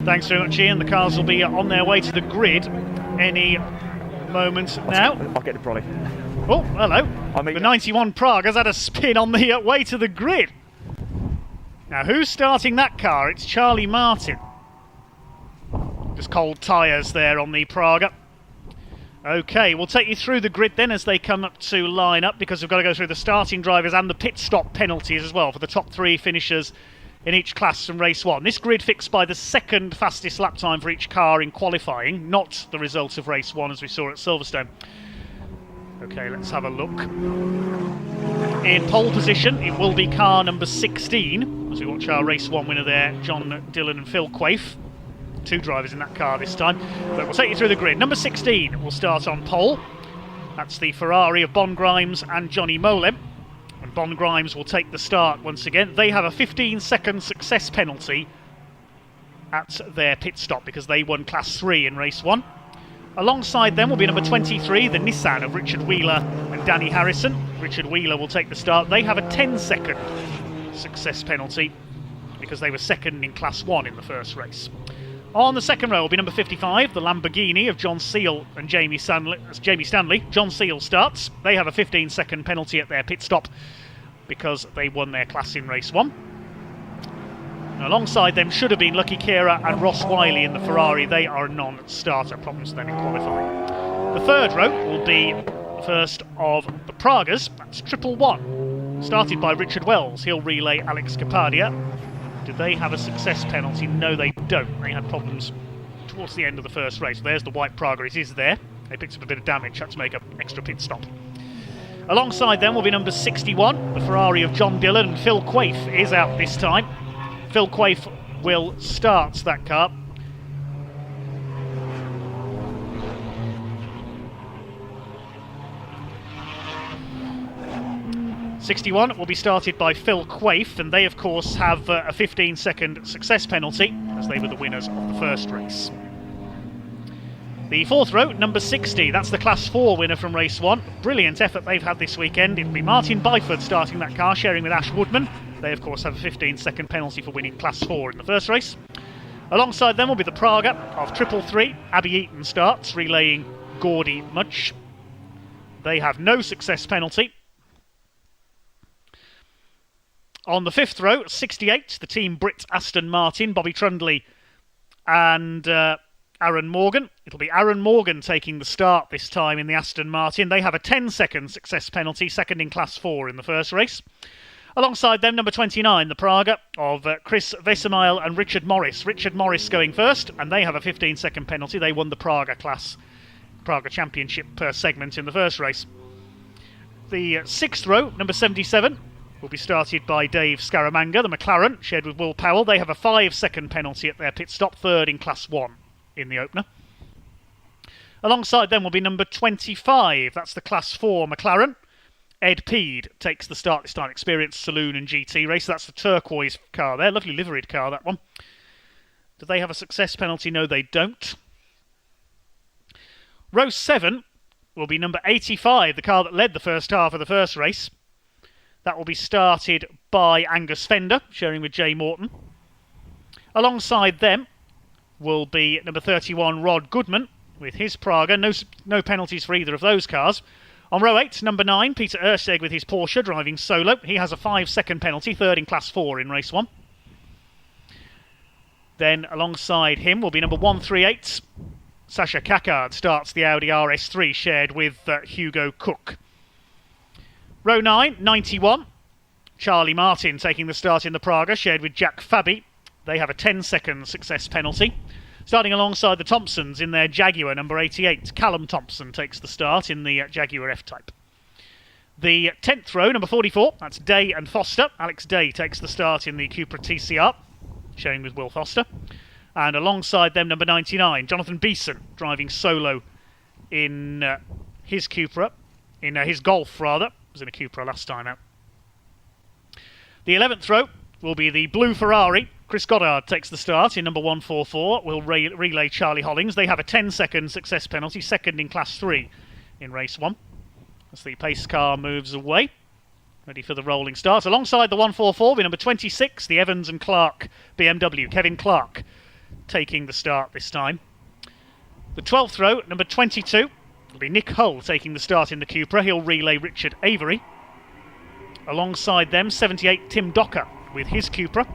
Thanks very much, Ian. The cars will be on their way to the grid any moment now. I'll get the brolly. Oh, hello. The 91 Prague has had a spin on the way to the grid. Now, who's starting that car? It's Charlie Martin. Just cold tyres there on the Praga. Okay, we'll take you through the grid then as they come up to line up, because we've got to go through the starting drivers and the pit stop penalties as well for the top 3 finishers in each class from race 1. This grid fixed by the second fastest lap time for each car in qualifying, not the result of race 1 as we saw at Silverstone. Okay, let's have a look. In pole position, it will be car number 16, as we watch our race 1 winner there, John Dillon and Phil Quaife. 2 drivers in that car this time, but we'll take you through the grid. Number 16 will start on pole. That's the Ferrari of Bon Grimes and Johnny Molem. And Bon Grimes will take the start once again. They have a 15-second success penalty at their pit stop because they won Class 3 in race 1. Alongside them will be number 23, the Nissan of Richard Wheeler and Danny Harrison. Richard Wheeler will take the start. They have a 10-second success penalty because they were second in Class 1 in the first race. On the second row will be number 55, the Lamborghini of John Seal and Jamie Stanley. John Seal starts. They have a 15-second penalty at their pit stop because they won their class in race 1. And alongside them should have been Lucky Kira and Ross Wiley in the Ferrari. They are a non-starter, problems with them in qualifying. The third row will be the first of the Pragas. That's 111, started by Richard Wells. He'll relay Alex Capadia. Do they have a success penalty? No, they don't. They had problems towards the end of the first race. There's the white Praga. It is there. They picked up a bit of damage. Had to make an extra pit stop. Alongside them will be number 61, the Ferrari of John Dillon. And Phil Quaife is out this time. Phil Quaife will start that car. '61 will be started by Phil Quaife, and they of course have a 15-second success penalty as they were the winners of the first race. The fourth row, number 60, that's the Class 4 winner from race 1. Brilliant effort they've had this weekend. It'll be Martin Byford starting that car, sharing with Ash Woodman. They of course have a 15-second penalty for winning Class 4 in the first race. Alongside them will be the Praga of 333. Abby Eaton starts, relaying Gordy Mudge. They have no success penalty. On the fifth row, 68, the Team Brit Aston Martin, Bobby Trundley and Aaron Morgan. It'll be Aaron Morgan taking the start this time in the Aston Martin. They have a 10-second success penalty, second in Class 4 in the first race. Alongside them, number 29, the Praga of Chris Vesemile and Richard Morris. Richard Morris going first, and they have a 15-second penalty. They won the Praga Championship per segment in the first race. The sixth row, number 77, will be started by Dave Scaramanga, the McLaren, shared with Will Powell. They have a 5-second penalty at their pit stop, third in Class 1 in the opener. Alongside them will be number 25, that's the Class 4 McLaren. Ed Peed takes the start this time, experienced saloon and GT race. That's the turquoise car there, lovely liveried car, that one. Do they have a success penalty? No, they don't. Row 7 will be number 85, the car that led the first half of the first race. That will be started by Angus Fender, sharing with Jay Morton. Alongside them will be number 31, Rod Goodman, with his Praga. No penalties for either of those cars. On row 8, number 9, Peter Ersteg with his Porsche, driving solo. He has a 5-second penalty, third in Class 4 in race 1. Then alongside him will be number 138, Sasha Kakard, starts the Audi RS3, shared with Hugo Cook. Row 9, 91, Charlie Martin taking the start in the Praga, shared with Jack Fabi. They have a 10-second success penalty. Starting alongside the Thompsons in their Jaguar, number 88, Callum Thompson takes the start in the Jaguar F-Type. The 10th row, number 44, that's Day and Foster. Alex Day takes the start in the Cupra TCR, sharing with Will Foster. And alongside them, number 99, Jonathan Beeson, driving solo in his Cupra, in his Golf rather. Was in a Cupra last time out. The 11th row will be the blue Ferrari. Chris Goddard takes the start in number 144. Will relay Charlie Hollings. They have a 10-second success penalty, second in Class 3 in race 1. As the pace car moves away, ready for the rolling start. Alongside the 144 will be number 26, the Evans and Clark BMW. Kevin Clark taking the start this time. The 12th row, number 22, will be Nick Hull taking the start in the Cupra. He'll relay Richard Avery. Alongside them, 78, Tim Docker with his Cupra.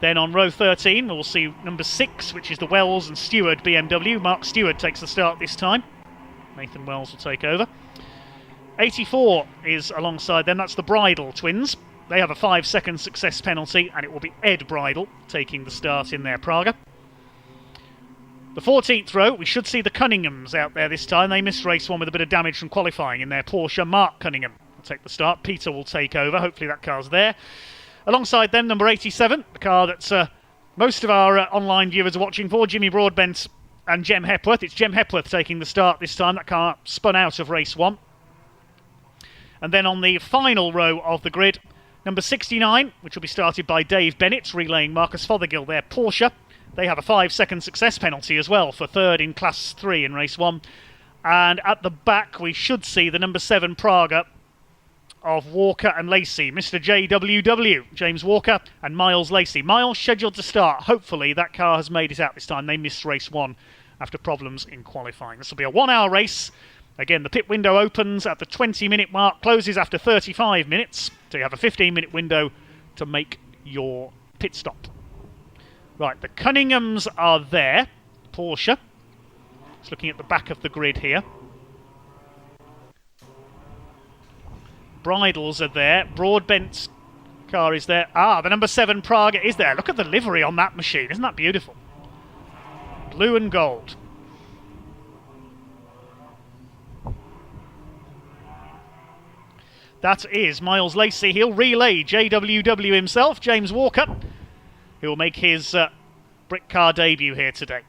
Then on row 13, we'll see number 6, which is the Wells and Stewart BMW. Mark Stewart takes the start this time. Nathan Wells will take over. 84 is alongside them. That's the Bridle twins. They have a 5-second success penalty, and it will be Ed Bridle taking the start in their Praga. The 14th row, we should see the Cunninghams out there this time. They missed race 1 with a bit of damage from qualifying in their Porsche. Mark Cunningham will take the start. Peter will take over. Hopefully that car's there. Alongside them, number 87, the car that most of our online viewers are watching for, Jimmy Broadbent and Jem Hepworth. It's Jem Hepworth taking the start this time. That car spun out of race 1. And then on the final row of the grid, number 69, which will be started by Dave Bennett, relaying Marcus Fothergill, their Porsche. They have a 5-second success penalty as well for third in Class 3 in race 1. And at the back, we should see the number 7 Praga of Walker and Lacey, Mr. JWW, James Walker and Miles Lacey. Miles scheduled to start. Hopefully that car has made it out this time. They missed race 1 after problems in qualifying. This will be a 1-hour race. Again, the pit window opens at the 20-minute mark, closes after 35 minutes. So you have a 15-minute window to make your pit stop. Right, the Cunninghams are there. Porsche. Just looking at the back of the grid here. Bridles are there. Broadbent's car is there. Ah, the number 7 Praga is there. Look at the livery on that machine. Isn't that beautiful? Blue and gold. That is Miles Lacey. He'll relay JWW himself, James Walker. He'll make his brick car debut here today.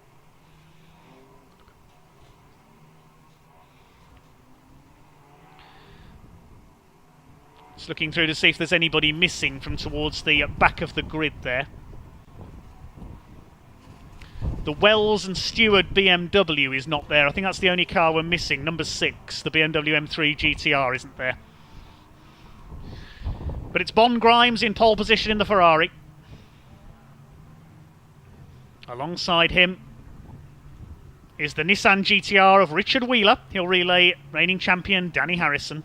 Just looking through to see if there's anybody missing from towards the back of the grid there. The Wells and Stewart BMW is not there. I think that's the only car we're missing. Number 6, the BMW M3 GTR isn't there. But it's Bon Grimes in pole position in the Ferrari. Alongside him is the Nissan GTR of Richard Wheeler. He'll relay reigning champion Danny Harrison.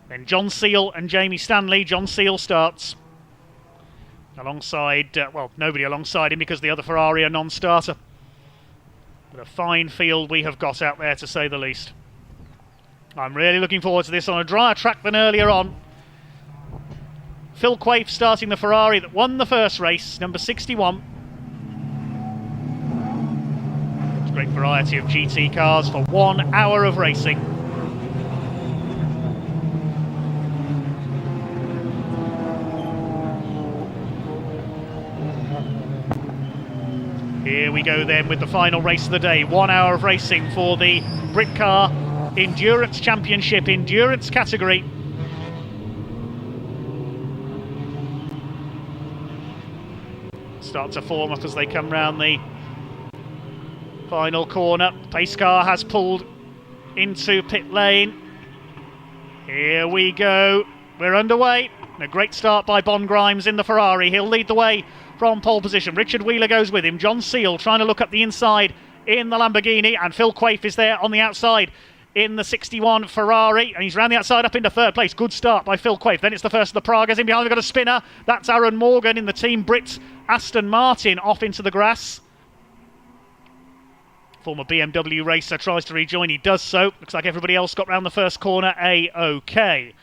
Then John Seal and Jamie Stanley. John Seal starts. Alongside, well, nobody alongside him because the other Ferrari are non-starter. But a fine field we have got out there, to say the least. I'm really looking forward to this on a drier track than earlier on. Phil Quaife starting the Ferrari that won the first race, number 61. It's a great variety of GT cars for 1 hour of racing. Here we go then with the final race of the day. 1 hour of racing for the Brick Car Endurance Championship, Endurance category. Start to form up as they come round the final corner. Pace car has pulled into pit lane. Here we go. We're underway. A great start by Bon Grimes in the Ferrari. He'll lead the way from pole position. Richard Wheeler goes with him. John Seal trying to look up the inside in the Lamborghini, and Phil Quaife is there on the outside in the 61 Ferrari, and he's round the outside up into third place. Good start by Phil Quaife. Then it's the first of the Pragas. In behind we've got a spinner. That's Aaron Morgan in the Team Brit Aston Martin off into the grass. Former BMW racer tries to rejoin. He does so. Looks like everybody else got round the first corner A-OK.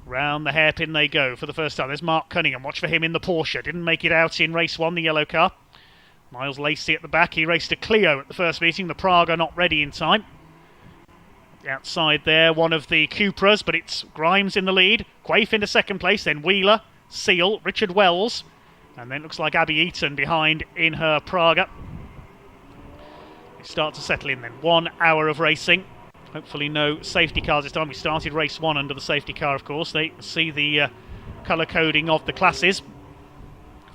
Round the hairpin they go for the first time. There's Mark Cunningham. Watch for him in the Porsche. Didn't make it out in race 1, the yellow car. Miles Lacey at the back. He raced a Clio at the first meeting. The Praga not ready in time. Outside there, one of the Cupras, but it's Grimes in the lead. Quaife into second place. Then Wheeler, Seal, Richard Wells. And then looks like Abby Eaton behind in her Praga. They start to settle in then. 1 hour of racing. Hopefully no safety cars this time. We started race 1 under the safety car, of course. They see the colour coding of the classes.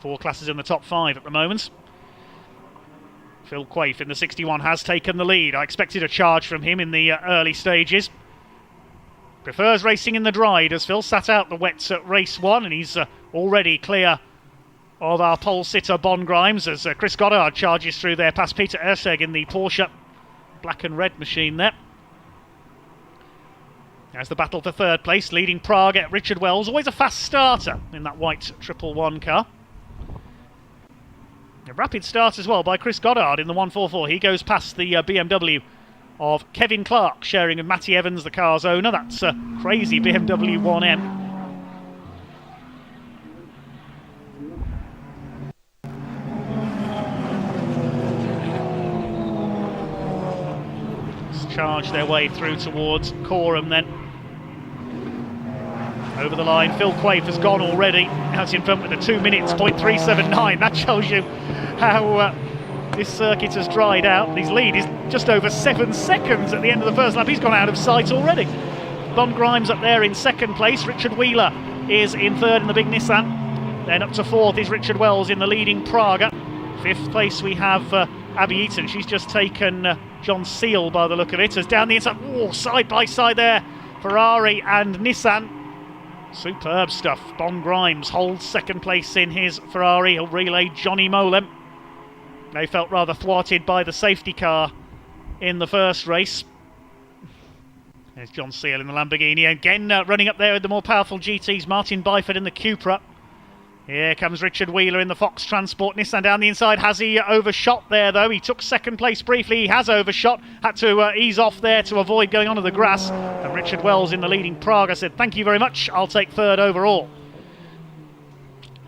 4 classes in the top 5 at the moment. Phil Quaife in the 61 has taken the lead. I expected a charge from him in the early stages. Prefers racing in the dry. Does Phil sat out the wets at race 1, and he's already clear of our pole sitter Bon Grimes as Chris Goddard charges through there past Peter Erscheg in the Porsche black and red machine there. As the battle for third place, leading Praga, Richard Wells, always a fast starter in that white 111 car. A rapid start as well by Chris Goddard in the 144. He goes past the BMW of Kevin Clark, sharing with Matty Evans, the car's owner. That's a crazy BMW 1M. Charge their way through towards Coram then. Over the line, Phil Quaife has gone already. Out in front with a 2 minutes, 0.379. That shows you how this circuit has dried out. His lead is just over 7 seconds at the end of the first lap. He's gone out of sight already. Bon Grimes up there in second place. Richard Wheeler is in third in the big Nissan. Then up to fourth is Richard Wells in the leading Praga. Fifth place we have Abby Eaton. She's just taken John Seal by the look of it. As down the inside, side by side there, Ferrari and Nissan. Superb stuff. Bon Grimes holds second place in his Ferrari. He'll relay Johnny Molem. They felt rather thwarted by the safety car in the first race. There's John Seal in the Lamborghini. Again, running up there with the more powerful GTs, Martin Byford in the Cupra. Here comes Richard Wheeler in the Fox Transport. Nissan down the inside. Has he overshot there, though? He took second place briefly. He has overshot. Had to ease off there to avoid going onto the grass. And Richard Wells in the leading Praga said, thank you very much. I'll take third overall.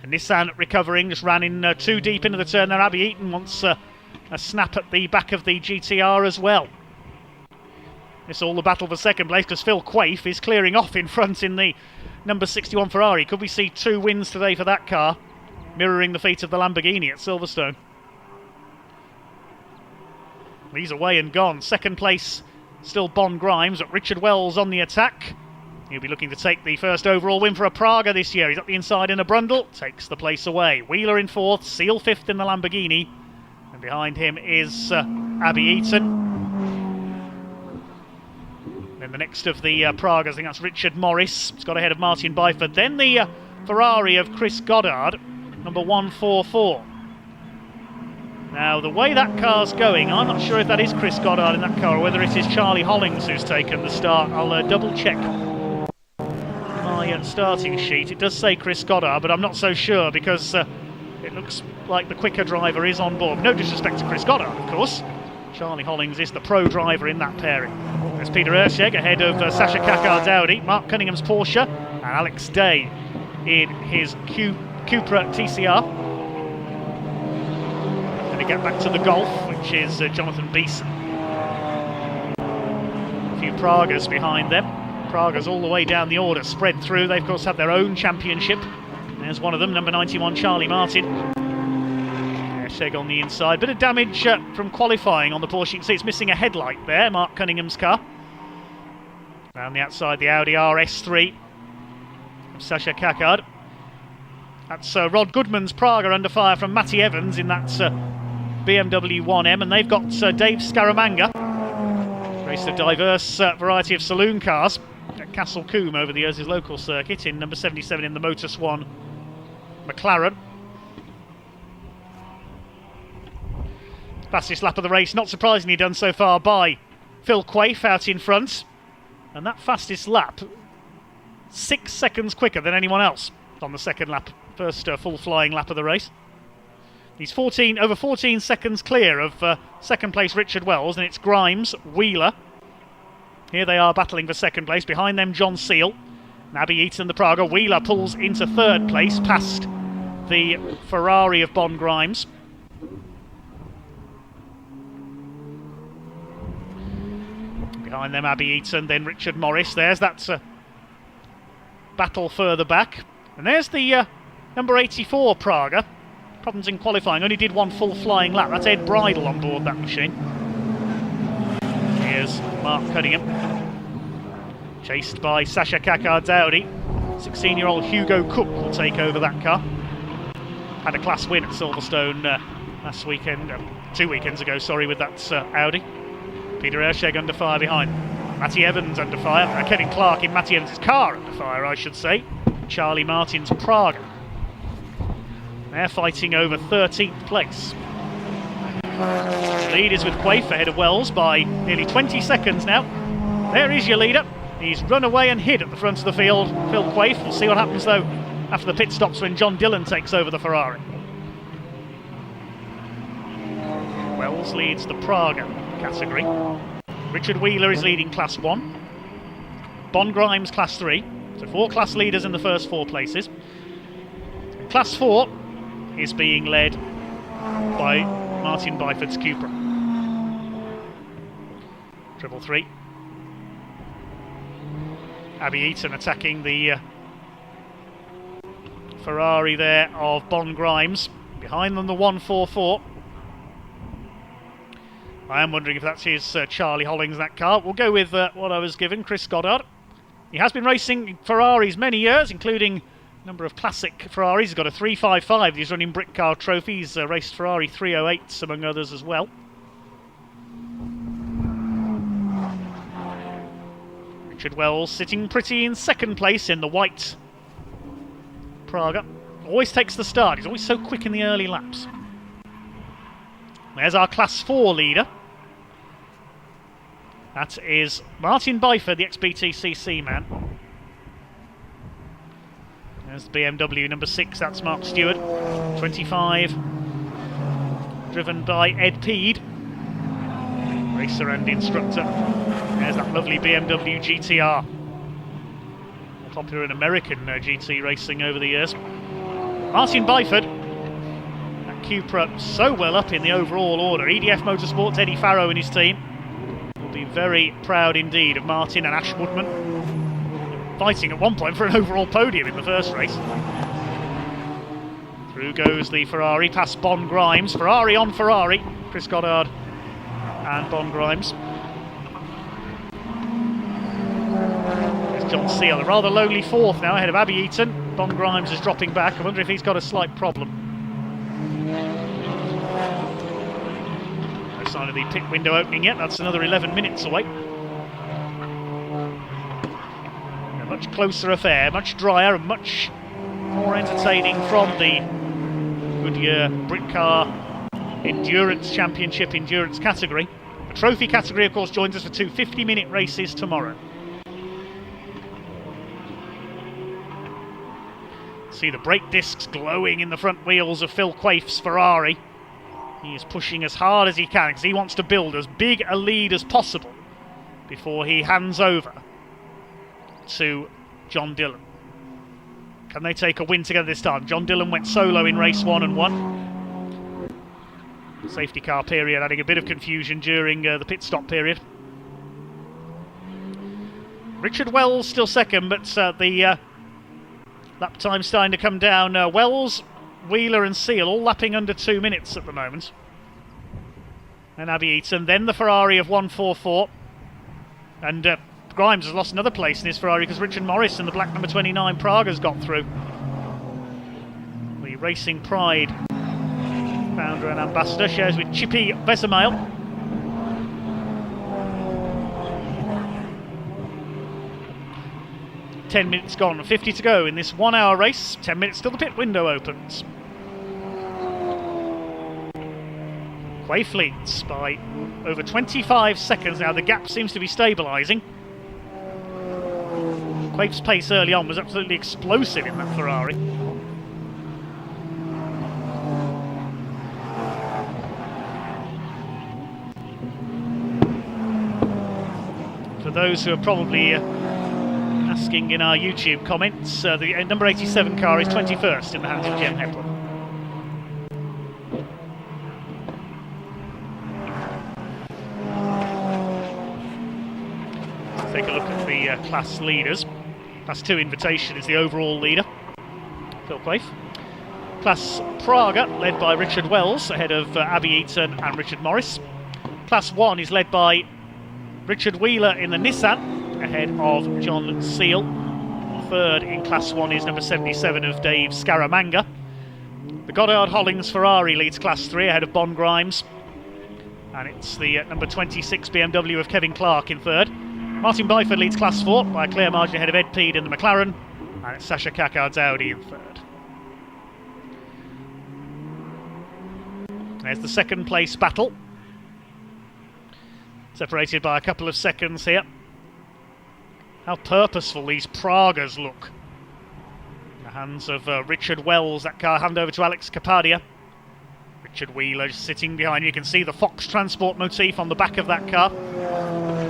And Nissan recovering. Just ran in too deep into the turn there. Abby Eaton wants a snap at the back of the GTR as well. It's all the battle for second place because Phil Quaife is clearing off in front in the number 61 Ferrari. Could we see 2 wins today for that car, mirroring the feat of the Lamborghini at Silverstone? He's away and gone. Second place still Bon Grimes, but Richard Wells on the attack. He'll be looking to take the first overall win for a Praga this year. He's up the inside in a Brundle, takes the place away. Wheeler in fourth, Seal fifth in the Lamborghini, and behind him is Abby Eaton. Then the next of the Pragas, I think that's Richard Morris. He's got ahead of Martin Byford. Then the Ferrari of Chris Goddard, number 144. Now, the way that car's going, I'm not sure if that is Chris Goddard in that car or whether it is Charlie Hollings who's taken the start. I'll double check my starting sheet. It does say Chris Goddard, but I'm not so sure because it looks like the quicker driver is on board. No disrespect to Chris Goddard, of course. Charlie Hollings is the pro driver in that pairing. There's Peter Erscheg ahead of Sasha Caccard's Audi, Mark Cunningham's Porsche, and Alex Day in his Cupra TCR. Going to get back to the Golf, which is Jonathan Beeson. A few Pragas behind them. Pragas all the way down the order, spread through. They, of course, have their own championship. There's one of them, number 91, Charlie Martin. Erscheg on the inside. Bit of damage from qualifying on the Porsche. You can see it's missing a headlight there, Mark Cunningham's car. Round the outside, the Audi RS3 from Sasha Caccard. That's Rod Goodman's Praga under fire from Matty Evans in that BMW 1M. And they've got Dave Scaramanga. Raced a diverse variety of saloon cars at Castle Combe over the years, his local circuit, in number 77 in the Motor Swan McLaren. Fastest lap of the race, not surprisingly done so far by Phil Quaife out in front. And that fastest lap, 6 seconds quicker than anyone else on the second lap, first full flying lap of the race. He's over 14 seconds clear of second place Richard Wells, and it's Grimes, Wheeler. Here they are battling for second place. Behind them, John Seal. Abby Eaton, the Praga. Wheeler pulls into third place past the Ferrari of Bon Grimes. Behind them, Abby Eaton, then Richard Morris. There's that battle further back. And there's the number 84 Praga. Problems in qualifying, only did one full flying lap. That's Ed Bridle on board that machine. Here's Mark Cunningham. Chased by Sasha Caccard's Audi. 16-year-old Hugo Cook will take over that car. Had a class win at Silverstone last weekend, 2 weekends ago, sorry, with that Audi. Peter Erscheg under fire behind. Matty Evans under fire. Kevin Clark in Matty Evans' car under fire, I should say. Charlie Martin's Praga. They're fighting over 13th place. The lead is with Quaife ahead of Wells by nearly 20 seconds now. There is your leader. He's run away and hid at the front of the field, Phil Quaife. We'll see what happens though after the pit stops when John Dillon takes over the Ferrari. Wells leads the Praga category. Richard Wheeler is leading Class 1. Bon Grimes Class 3. So 4 class leaders in the first 4 places. Class 4 is being led by Martin Byford's Cupra. 333. Abby Eaton attacking the Ferrari there of Bon Grimes. Behind them the 144. I am wondering if that's his Charlie Hollings, that car. We'll go with what I was given, Chris Goddard. He has been racing Ferraris many years, including a number of classic Ferraris. He's got a 355. He's running Brick Car trophies, raced Ferrari 308s among others as well. Richard Wells sitting pretty in second place in the white Praga. Always takes the start. He's always so quick in the early laps. There's our Class 4 leader. That is Martin Byford, the ex-BTCC man. There's the BMW number 6, that's Mark Stewart. 25, driven by Ed Peed, racer and instructor. There's that lovely BMW GTR. Popular in American GT racing over the years. Martin Byford, that Cupra so well up in the overall order. EDF Motorsports, Eddie Farrow and his team will be very proud indeed of Martin and Ash Woodman, fighting at one point for an overall podium in the first race. Through goes the Ferrari, past Bon Grimes. Ferrari on Ferrari, Chris Goddard and Bon Grimes. There's John Seal, a rather lonely fourth now ahead of Abby Eaton. Bon Grimes is dropping back. I wonder if he's got a slight problem. No sign of the pit window opening yet. That's another 11 minutes away. A much closer affair, much drier and much more entertaining from the Goodyear Brick Car Endurance Championship Endurance category. The trophy category, of course, joins us for 2 50-minute races tomorrow. See the brake discs glowing in the front wheels of Phil Quaife's Ferrari. He is pushing as hard as he can because he wants to build as big a lead as possible before he hands over to John Dillon. Can they take a win together this time? John Dillon went solo in race 1 and won. Safety car period adding a bit of confusion during the pit stop period. Richard Wells still second, but the lap time starting to come down. Wells, Wheeler and Seal all lapping under 2 minutes at the moment. And Abby Eaton, then the Ferrari of 144. And Grimes has lost another place in his Ferrari because Richard Morris and the black number 29 Praga's got through. The Racing Pride founder and ambassador shares with Chippy Vesemale. Ten minutes gone, 50 to go in this 1 hour race. 10 minutes till the pit window opens. Quaife leads by over 25 seconds now. The gap seems to be stabilising. Quaife's pace early on was absolutely explosive in that Ferrari. For those who are probably asking in our YouTube comments, the number 87 car is 21st in the hands of Jem Hepler. Let's take a look at the class leaders. Class 2 Invitation is the overall leader, Phil Quaife. Class Praga, led by Richard Wells, ahead of Abby Eaton and Richard Morris. Class 1 is led by Richard Wheeler in the Nissan, ahead of John Seal. Third in Class 1 is number 77 of Dave Scaramanga. The Goddard Hollings Ferrari leads Class 3 ahead of Bon Grimes. And it's the number 26 BMW of Kevin Clark in third. Martin Byford leads Class 4 by a clear margin ahead of Ed Peed in the McLaren. And it's Sasha Kakard's Audi in third. There's the second place battle. Separated by a couple of seconds here. How purposeful these Pragas look. In the hands of Richard Wells, that car hand over to Alex Capadia. Richard Wheeler sitting behind. You can see the Fox Transport motif on the back of that car.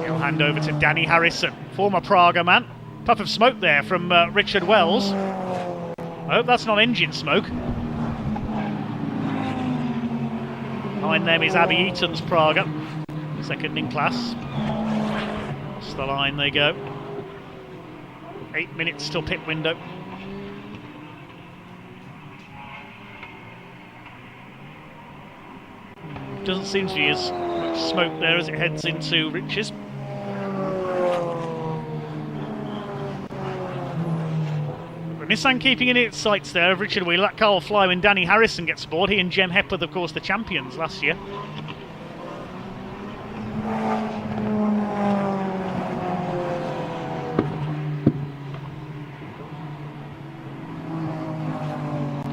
He'll hand over to Danny Harrison, former Praga man. Puff of smoke there from Richard Wells. I hope that's not engine smoke. Behind them is Abby Eaton's Praga, second in class. Across the line they go. 8 minutes till pit window. Doesn't seem to be as much smoke there as it heads into Riches. But Nissan keeping in its sights there of Richard Wheeler. That car will fly when Danny Harrison gets aboard. He and Jem Hepworth, of course, the champions last year.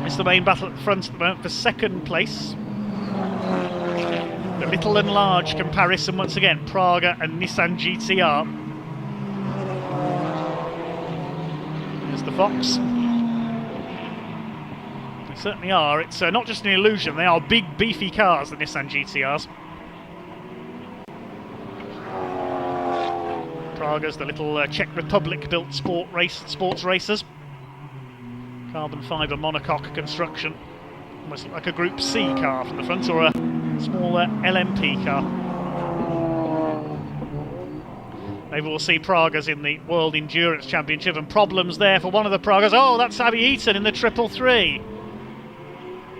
It's the main battle at the front at the moment for second place. The little and large comparison once again, Praga and Nissan GTR. There's the Fox. They certainly are. It's not just an illusion, they are big beefy cars, the Nissan GTRs. Praga's the little Czech Republic built sports racers. Carbon fibre monocoque construction. Almost like a Group C car from the front, or a smaller LMP car. Maybe we'll see Pragas in the World Endurance Championship, and problems there for one of the Pragas. Oh, that's Abby Eaton in the 333.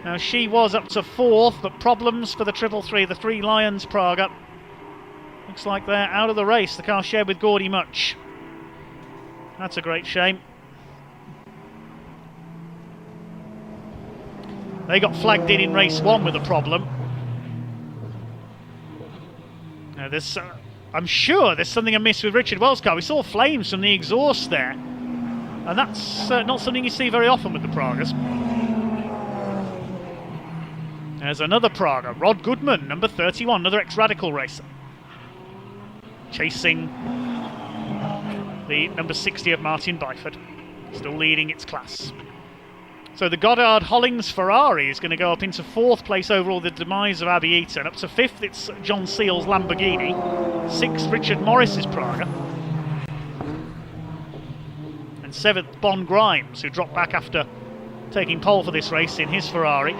Now she was up to 4th, but problems for the 333, the Three Lions Praga. Looks like they're out of the race. The car shared with Gordy Much. That's a great shame. They got flagged in race 1 with a problem. Now I'm sure there's something amiss with Richard Wells' car. We saw flames from the exhaust there. And that's not something you see very often with the Pragas. There's another Praga, Rod Goodman, number 31, another ex-Radical racer. Chasing the number 60 of Martin Byford. Still leading its class. So the Goddard Hollings Ferrari is going to go up into 4th place overall, the demise of Abby Eaton. Up to 5th, it's John Seale's Lamborghini. 6th, Richard Morris's Praga. And 7th, Bon Grimes, who dropped back after taking pole for this race in his Ferrari.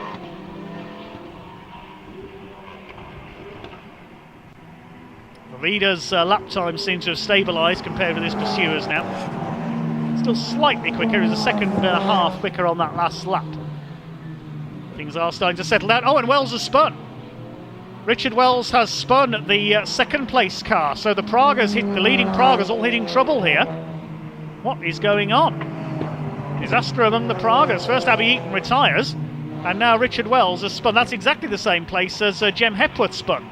The leader's lap time seems to have stabilised compared with his pursuers now. Still slightly quicker, is a second and a half quicker on that last lap. Things are starting to settle down. Oh, and Wells has spun. Richard Wells has spun at the second place car, so the leading Pragas all hitting trouble here. What is going on? Disaster among the Pragas. First Abby Eaton retires, and now Richard Wells has spun. That's exactly the same place as Jem Hepworth spun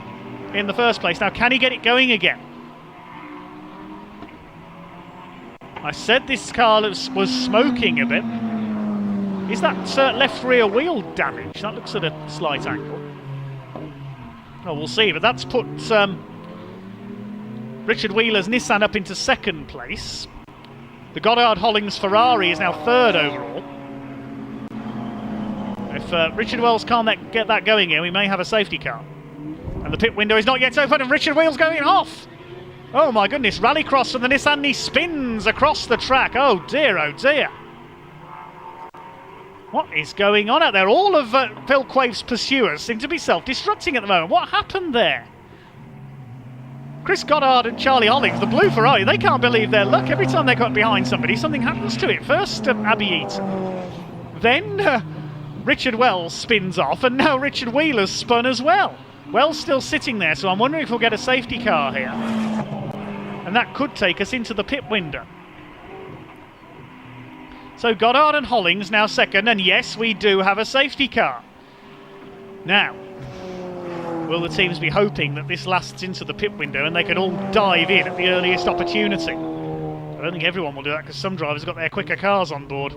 in the first place. Now, can he get it going again? I said this car was smoking a bit. Is that left rear wheel damage? That looks at a slight angle. Oh, we'll see, but that's put Richard Wheeler's Nissan up into 2nd place. The Goddard Hollings Ferrari is now 3rd overall. If Richard Wells can't get that going here, we may have a safety car. And the pit window is not yet open, and Richard Wheeler's going off! Oh my goodness, rallycross from the Nissan, he spins across the track. Oh dear, oh dear. What is going on out there? All of Phil Quave's pursuers seem to be self-destructing at the moment. What happened there? Chris Goddard and Charlie Hollings, the blue Ferrari, they can't believe their luck. Every time they got behind somebody, something happens to it. First, Abby Eaton. Then Richard Wells spins off, and now Richard Wheeler's spun as well. Wells still sitting there, so I'm wondering if we'll get a safety car here. And that could take us into the pit window. So Goddard and Hollings now 2nd, and yes, we do have a safety car. Now, will the teams be hoping that this lasts into the pit window and they can all dive in at the earliest opportunity? I don't think everyone will do that, because some drivers have got their quicker cars on board.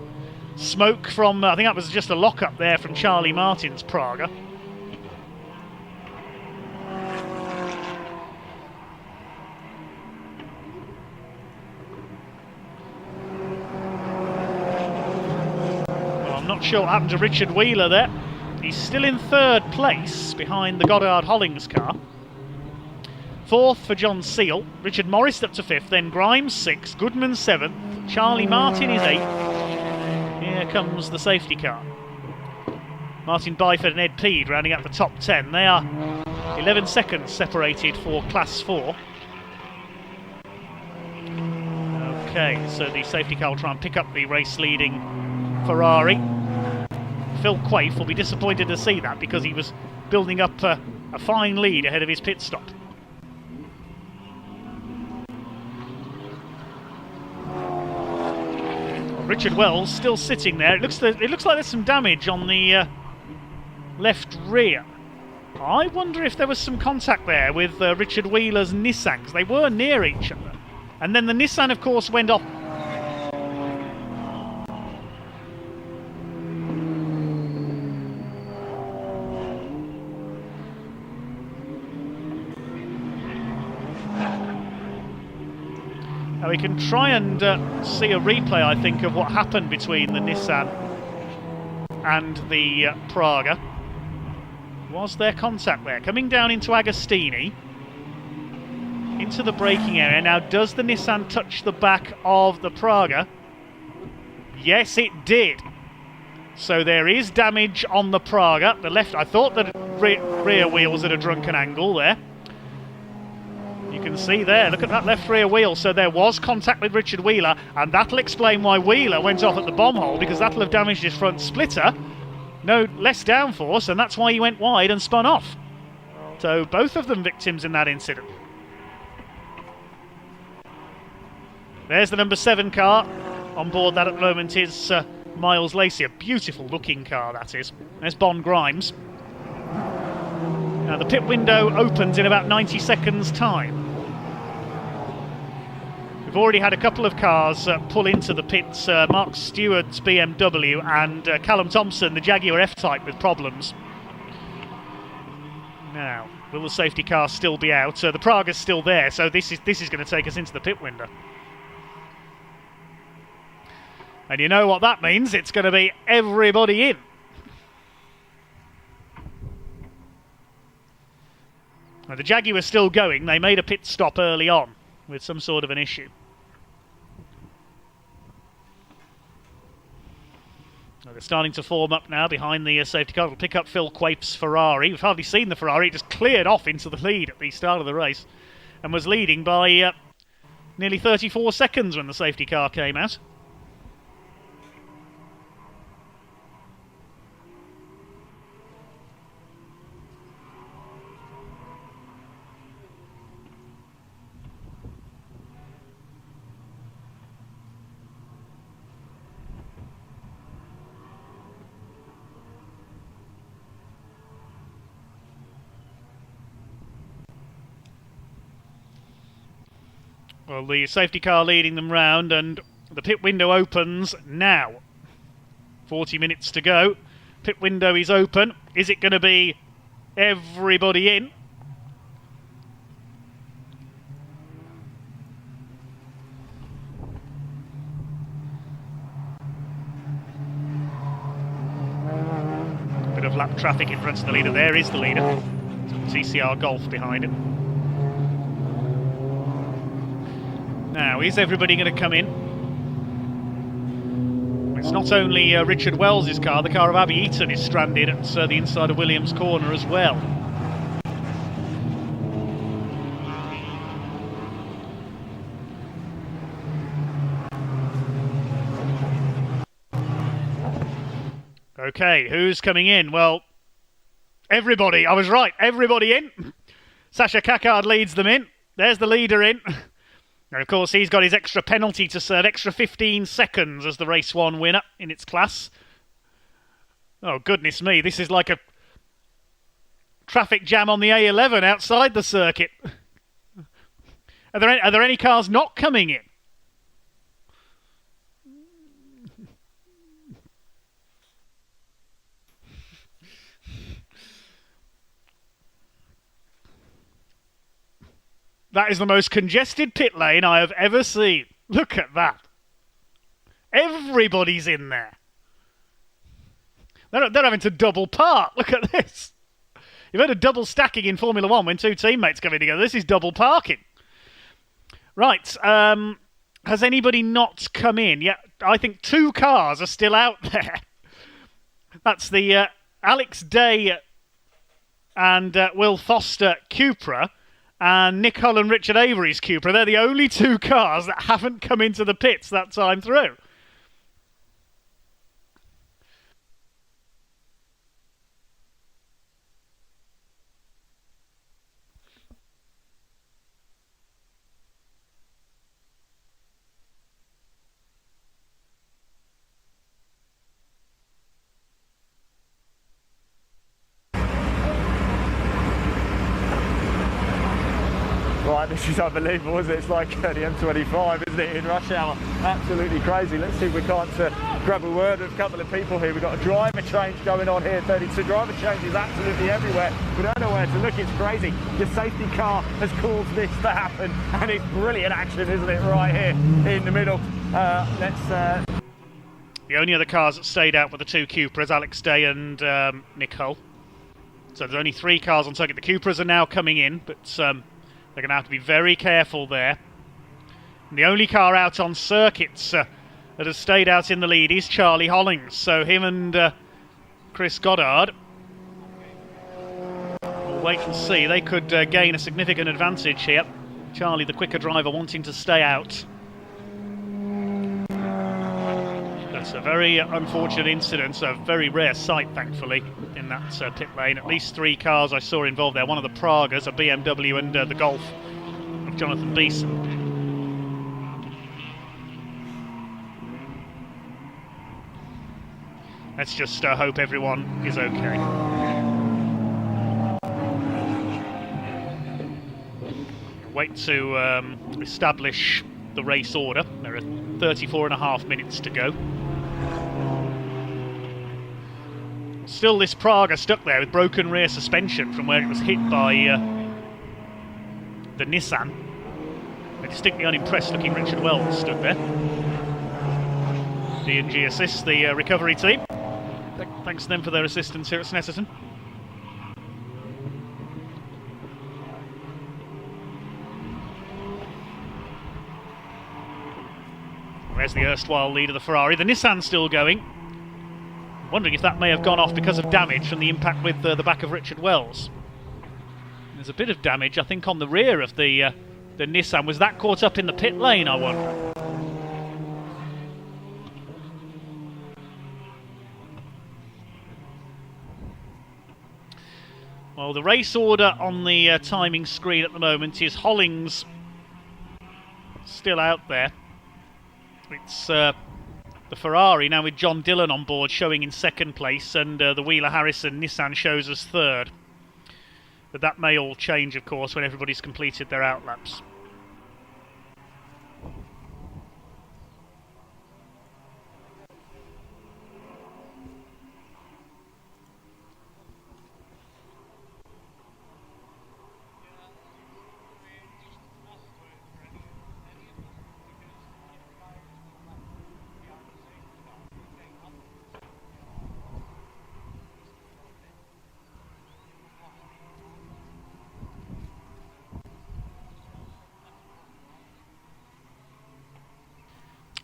Smoke from, I think that was just a lock-up there from Charlie Martin's Praga. not sure what happened to Richard Wheeler there. He's still in third place behind the Goddard Hollings car. Fourth for John Seal. Richard Morris up to fifth, then Grimes sixth, Goodman seventh, Charlie Martin is eighth. Here comes the safety car. Martin Byford and Ed Peed rounding up the top 10. They are 11 seconds separated for Class 4. Okay, so the safety car will try and pick up the race-leading Ferrari. Phil Quaife will be disappointed to see that because he was building up a fine lead ahead of his pit stop. Richard Wells still sitting there. It looks like there's some damage on the left rear. I wonder if there was some contact there with Richard Wheeler's Nissan, because they were near each other. And then the Nissan, of course, went off. Now we can try and see a replay, I think, of what happened between the Nissan and the Praga. Was there contact there? Coming down into Agostini, into the braking area. Now, does the Nissan touch the back of the Praga? Yes, it did. So there is damage on the Praga. The left, I thought that rear wheel was at a drunken angle there. You can see there, look at that left rear wheel. So there was contact with Richard Wheeler, and that'll explain why Wheeler went off at the bomb hole, because that'll have damaged his front splitter. No less downforce, and that's why he went wide and spun off. So both of them victims in that incident. There's the number 7 car. On board that at the moment is Miles Lacey. A beautiful looking car, that is. There's Bon Grimes. Now the pit window opens in about 90 seconds time. We've already had a couple of cars pull into the pits. Mark Stewart's BMW and Callum Thompson, the Jaguar F-Type, with problems. Now, will the safety car still be out? The Praga's still there, so this is going to take us into the pit window. And you know what that means? It's going to be everybody in. Now, the Jaguar's still going. They made a pit stop early on with some sort of an issue. Now they're starting to form up now behind the safety car. It'll pick up Phil Quaife's Ferrari. We've hardly seen the Ferrari. It just cleared off into the lead at the start of the race and was leading by nearly 34 seconds when the safety car came out. Well, the safety car leading them round, and the pit window opens now. 40 minutes to go. Pit window is open. Is it going to be everybody in? Bit of lap traffic in front of the leader. There is the leader. TCR Golf behind him. Now, is everybody going to come in? It's not only Richard Wells' car, the car of Abby Eaton is stranded at the inside of Williams Corner as well. Okay, who's coming in? Well, everybody. I was right, everybody in. Sasha Kakard leads them in. There's the leader in. And of course, he's got his extra penalty to serve, extra 15 seconds as the Race 1 winner in its class. Oh, goodness me, this is like a traffic jam on the A11 outside the circuit. Are there any cars not coming in? That is the most congested pit lane I have ever seen. Look at that. Everybody's in there. They're having to double park. Look at this. You've heard of double stacking in Formula 1 when two teammates come in together. This is double parking. Right. Has anybody not come in? Yeah, I think 2 cars are still out there. That's the Alex Day and Will Foster Cupra and Nick Hull and Richard Avery's Cupra. They're the only 2 cars that haven't come into the pits that time through. Right, this is unbelievable, isn't it? It's like the M25, isn't it, in rush hour? Absolutely crazy. Let's see if we can't grab a word with a couple of people here. We've got a driver change going on here, 32 driver changes absolutely everywhere. We don't know where to look, it's crazy. Your safety car has caused this to happen, and it's brilliant action, isn't it, right here in the middle. The only other cars that stayed out were the 2 Cupras, Alex Day and Nick Hull. So there's only 3 cars on circuit. The Cupras are now coming in, but they're going to have to be very careful there. And the only car out on circuits that has stayed out in the lead is Charlie Hollings. So him and Chris Goddard will wait and see. They could gain a significant advantage here. Charlie, the quicker driver, wanting to stay out. That's a very unfortunate incident, a very rare sight, thankfully, in that pit lane. At least 3 cars I saw involved there. One of the Pragas, a BMW, and the Golf of Jonathan Beeson. Let's just hope everyone is okay. Wait to establish the race order. There are 34.5 minutes to go. Still this Praga stuck there with broken rear suspension from where it was hit by the Nissan. A distinctly unimpressed looking Richard Wells stood there. D&G assists the recovery team. Thanks to them for their assistance here at Snetterton. There's the erstwhile lead of the Ferrari. The Nissan's still going. Wondering if that may have gone off because of damage from the impact with the back of Richard Wells. There's a bit of damage, I think, on the rear of the Nissan. Was that caught up in the pit lane, I wonder? Well, the race order on the timing screen at the moment is Hollings still out there. It's the Ferrari now with John Dillon on board showing in 2nd place, and the Wheeler Harrison Nissan shows as 3rd. But that may all change, of course, when everybody's completed their outlaps.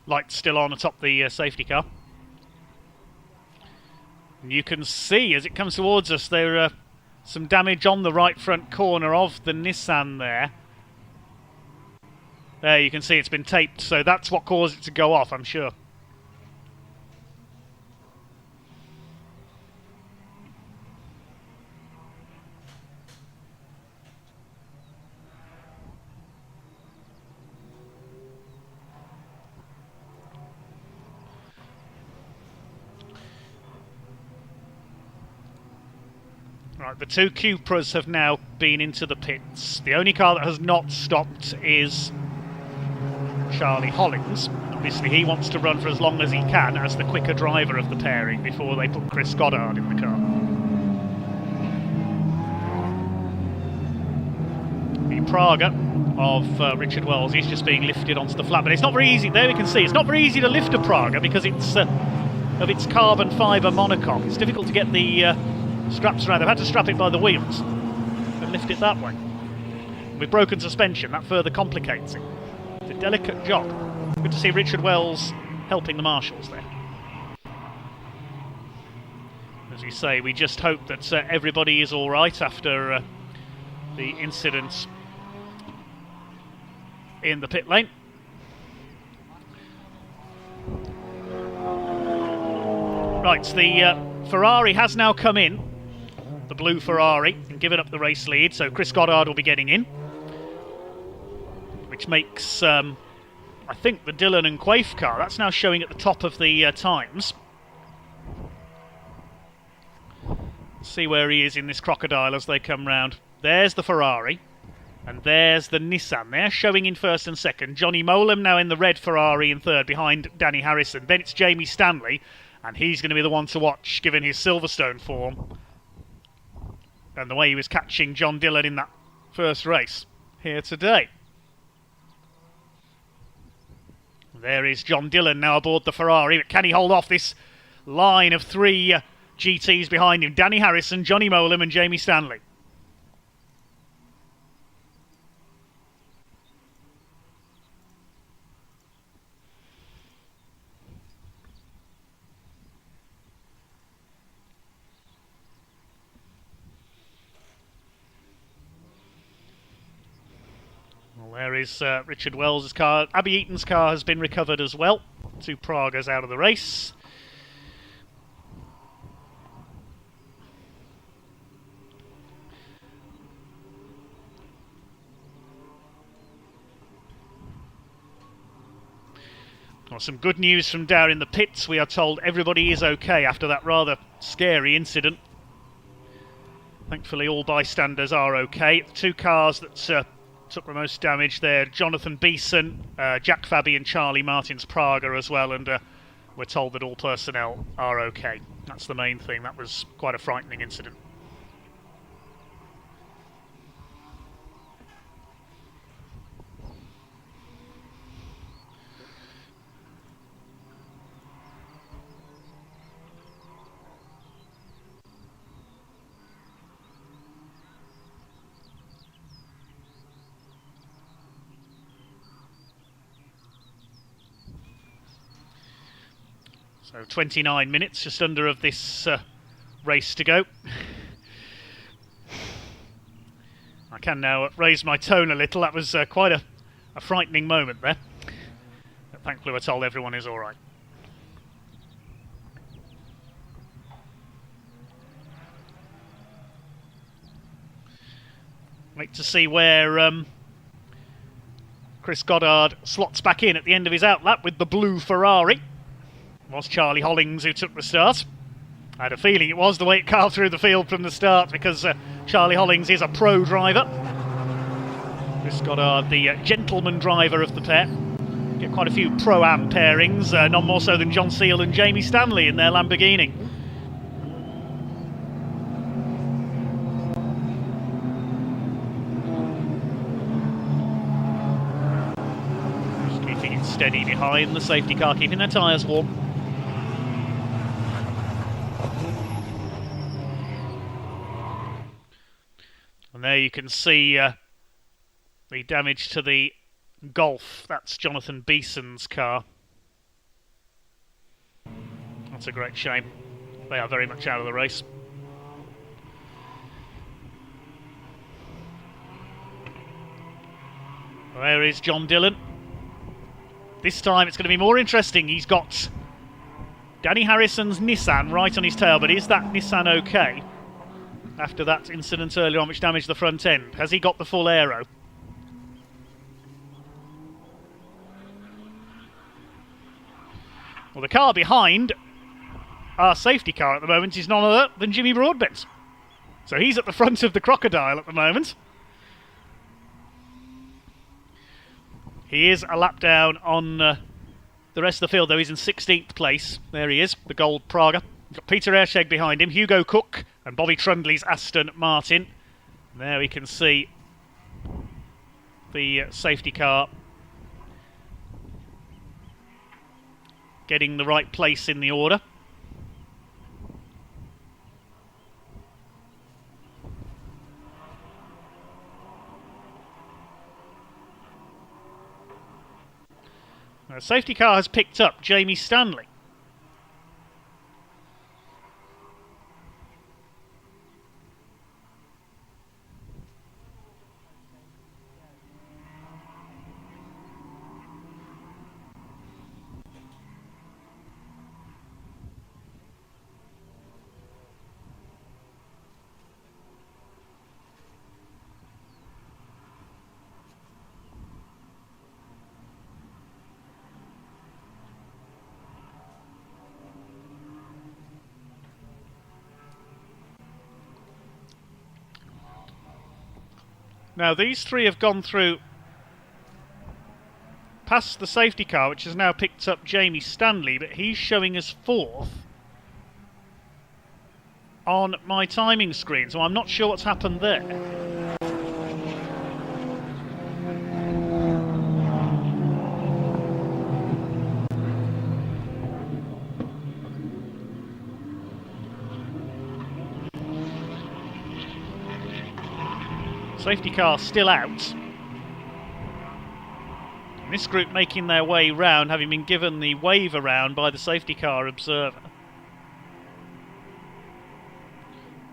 Lights still on atop the safety car. And you can see as it comes towards us there some damage on the right front corner of the Nissan there. There you can see it's been taped, so that's what caused it to go off, I'm sure. Right, the 2 Cupras have now been into the pits. The only car that has not stopped is Charlie Hollings. Obviously, he wants to run for as long as he can as the quicker driver of the pairing before they put Chris Goddard in the car. The Praga of Richard Wells is just being lifted onto the flat, but it's not very easy. There we can see it's not very easy to lift a Praga because it's of its carbon fibre monocoque. It's difficult to get the straps around. They've had to strap it by the wheels and lift it that way. With broken suspension, that further complicates it. It's a delicate job. Good to see Richard Wells helping the marshals there. As you say, we just hope that everybody is all right after the incident in the pit lane. Right, the Ferrari has now come in, the blue Ferrari, and given up the race lead, so Chris Goddard will be getting in, which makes, I think, the Dillon and Quaife car, that's now showing at the top of the times. Let's see where he is in this crocodile as they come round. There's the Ferrari, and there's the Nissan. They're showing in first and second. Johnny Molam now in the red Ferrari in third behind Danny Harrison. Then it's Jamie Stanley, and he's going to be the one to watch given his Silverstone form and the way he was catching John Dillon in that first race here today. There is John Dillon now aboard the Ferrari, but can he hold off this line of three GTs behind him? Danny Harrison, Johnny Molam and Jamie Stanley. There is Richard Wells' car. Abby Eaton's car has been recovered as well. 2 Pragas out of the race. Well, some good news from down in the pits. We are told everybody is okay after that rather scary incident. Thankfully all bystanders are okay. The 2 cars that took the most damage there, Jonathan Beeson, Jack Fabi and Charlie Martin's Praga as well, and we're told that all personnel are okay. That's the main thing. That was quite a frightening incident. So 29 minutes, just under of this race to go. I can now raise my tone a little. That was quite a frightening moment there. But thankfully we're told everyone is all right. Wait to see where Chris Goddard slots back in at the end of his outlap with the blue Ferrari. It was Charlie Hollings who took the start. I had a feeling it was the way it carved through the field from the start because Charlie Hollings is a pro driver. Chris Goddard, the gentleman driver of the pair. Get quite a few pro-am pairings, none more so than John Seal and Jamie Stanley in their Lamborghini. Just keeping it steady behind the safety car, keeping their tyres warm. And there you can see the damage to the Golf. That's Jonathan Beeson's car. That's a great shame. They are very much out of the race. There is John Dillon. This time it's going to be more interesting. He's got Danny Harrison's Nissan right on his tail, but is that Nissan okay? After that incident earlier on which damaged the front end. Has he got the full aero? Well, the car behind our safety car at the moment is none other than Jimmy Broadbent. So he's at the front of the crocodile at the moment. He is a lap down on the rest of the field, though. He's in 16th place. There he is, the gold Praga. We've got Peter Airsheg behind him, Hugo Cook and Bobby Trundley's Aston Martin. And there we can see the safety car getting the right place in the order. The safety car has picked up Jamie Stanley. Now these three have gone through past the safety car, which has now picked up Jamie Stanley, but he's showing us fourth on my timing screen, so I'm not sure what's happened there. Safety car still out. And this group making their way round, having been given the wave around by the safety car observer.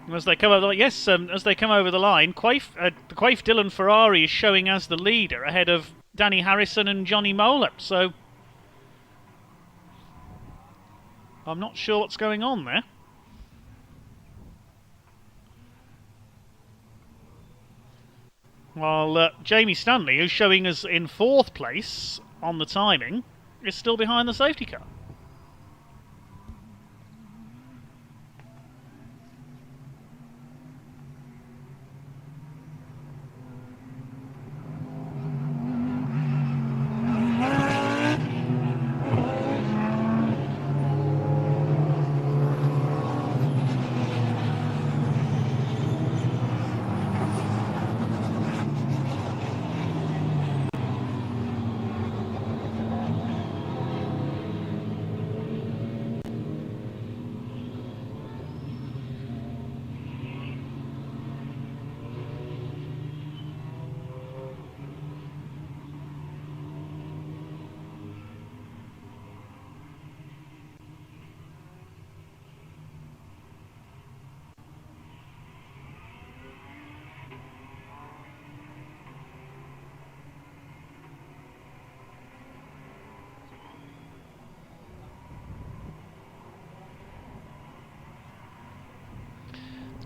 And as they come over, as they come over the line, the Quaife Dillon Ferrari is showing as the leader ahead of Danny Harrison and Johnny Molep. So I'm not sure what's going on there. While Jamie Stanley, who's showing us in fourth place on the timing, is still behind the safety car.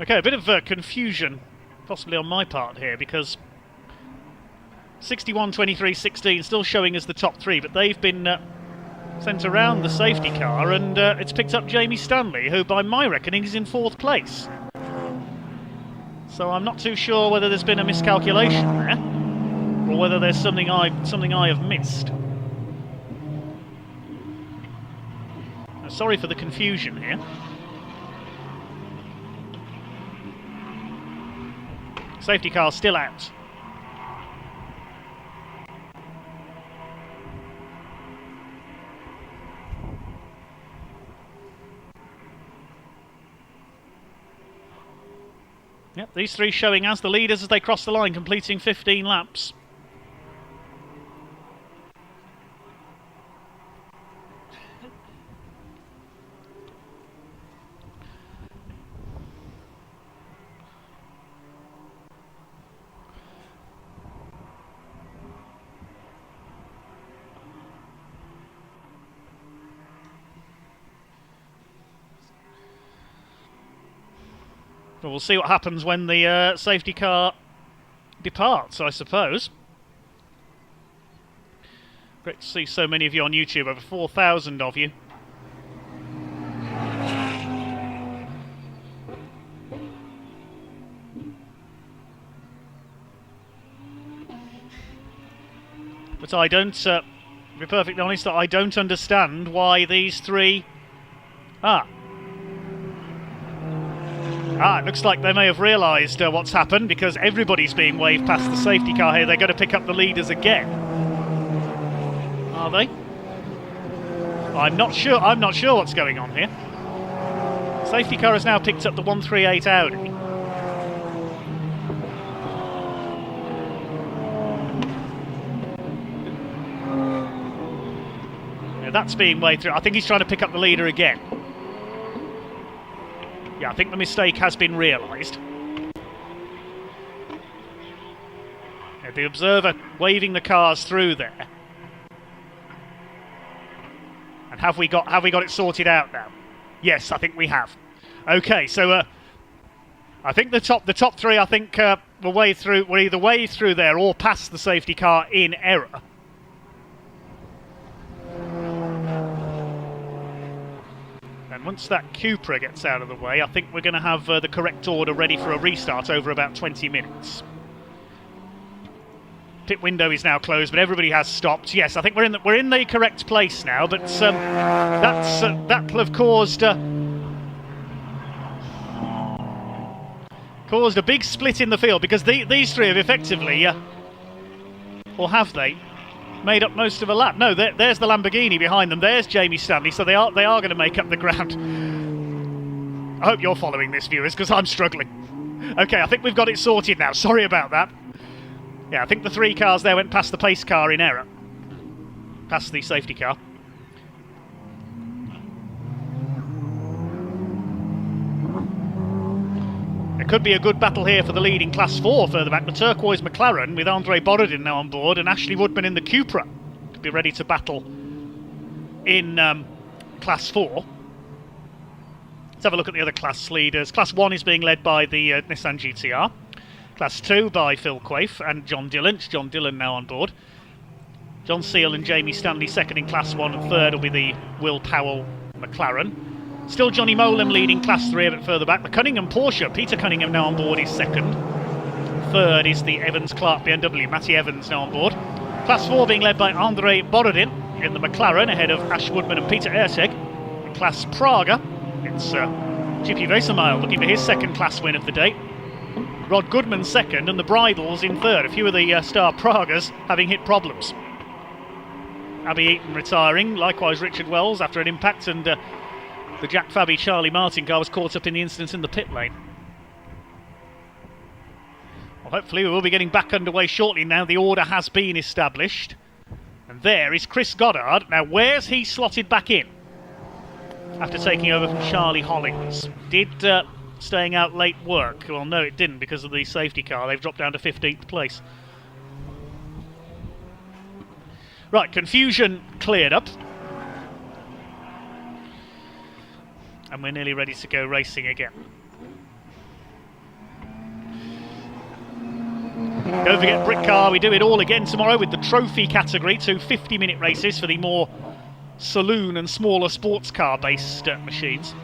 Okay, a bit of confusion, possibly on my part here, because 61, 23, 16 still showing as the top three, but they've been sent around the safety car, and it's picked up Jamie Stanley, who by my reckoning is in fourth place. So I'm not too sure whether there's been a miscalculation there, or whether there's something I have missed. Sorry for the confusion here. Safety car still out. Yep, these three showing as the leaders as they cross the line, completing 15 laps. Well, we'll see what happens when the safety car departs, I suppose. Great to see so many of you on YouTube, over 4,000 of you. But I don't, to be perfectly honest, I don't understand why these three... it looks like they may have realised what's happened, because everybody's being waved past the safety car here. They're going to pick up the leaders again. Are they? I'm not sure. I'm not sure what's going on here. Safety car has now picked up the 138 Audi. that's being weighed through. I think he's trying to pick up the leader again. Yeah, I think the mistake has been realised. Yeah, the observer waving the cars through there. And have we got it sorted out now? Yes, I think we have. Okay, so I think the top three, I think will either wave through there or pass the safety car in error. And once that Cupra gets out of the way, I think we're going to have the correct order ready for a restart over about 20 minutes. Pit window is now closed, but everybody has stopped. Yes, I think we're in the correct place now, but that'll have caused a big split in the field, because these three have effectively, or have they, made up most of a lap. No, there's the Lamborghini behind them. There's Jamie Stanley, so they are going to make up the ground. I hope you're following this, viewers, because I'm struggling. Okay, I think we've got it sorted now. Sorry about that. Yeah, I think the three cars there went past the pace car in error. Past the safety car. It could be a good battle here for the lead in Class 4 further back. The turquoise McLaren with Andre Borodin now on board and Ashley Woodman in the Cupra could be ready to battle in Class 4. Let's have a look at the other class leaders. Class 1 is being led by the Nissan GTR. Class 2 by Phil Quaife and John Dillon. It's John Dillon now on board. John Seal and Jamie Stanley second in Class 1, and third will be the Will Powell McLaren. Still Johnny Molam leading Class 3 a bit further back. The Cunningham Porsche, Peter Cunningham now on board, is second. Third is the Evans-Clark BMW, Matty Evans now on board. Class 4 being led by Andre Borodin in the McLaren, ahead of Ash Woodman and Peter Erteg. In Class Praga, it's Chippy Vesemile looking for his second class win of the day. Rod Goodman second, and the Bridles in third. A few of the star Pragas having hit problems. Abby Eaton retiring, likewise Richard Wells after an impact, and the Jack Fabi Charlie Martin car was caught up in the incident in the pit lane. Well, hopefully we will be getting back underway shortly now. The order has been established. And there is Chris Goddard. Now, where's he slotted back in? After taking over from Charlie Hollings. Did staying out late work? Well, no, it didn't because of the safety car. They've dropped down to 15th place. Right, confusion cleared up. And we're nearly ready to go racing again. Don't forget Brickcar, we do it all again tomorrow with the trophy category, 2 50-minute races for the more saloon and smaller sports car based machines.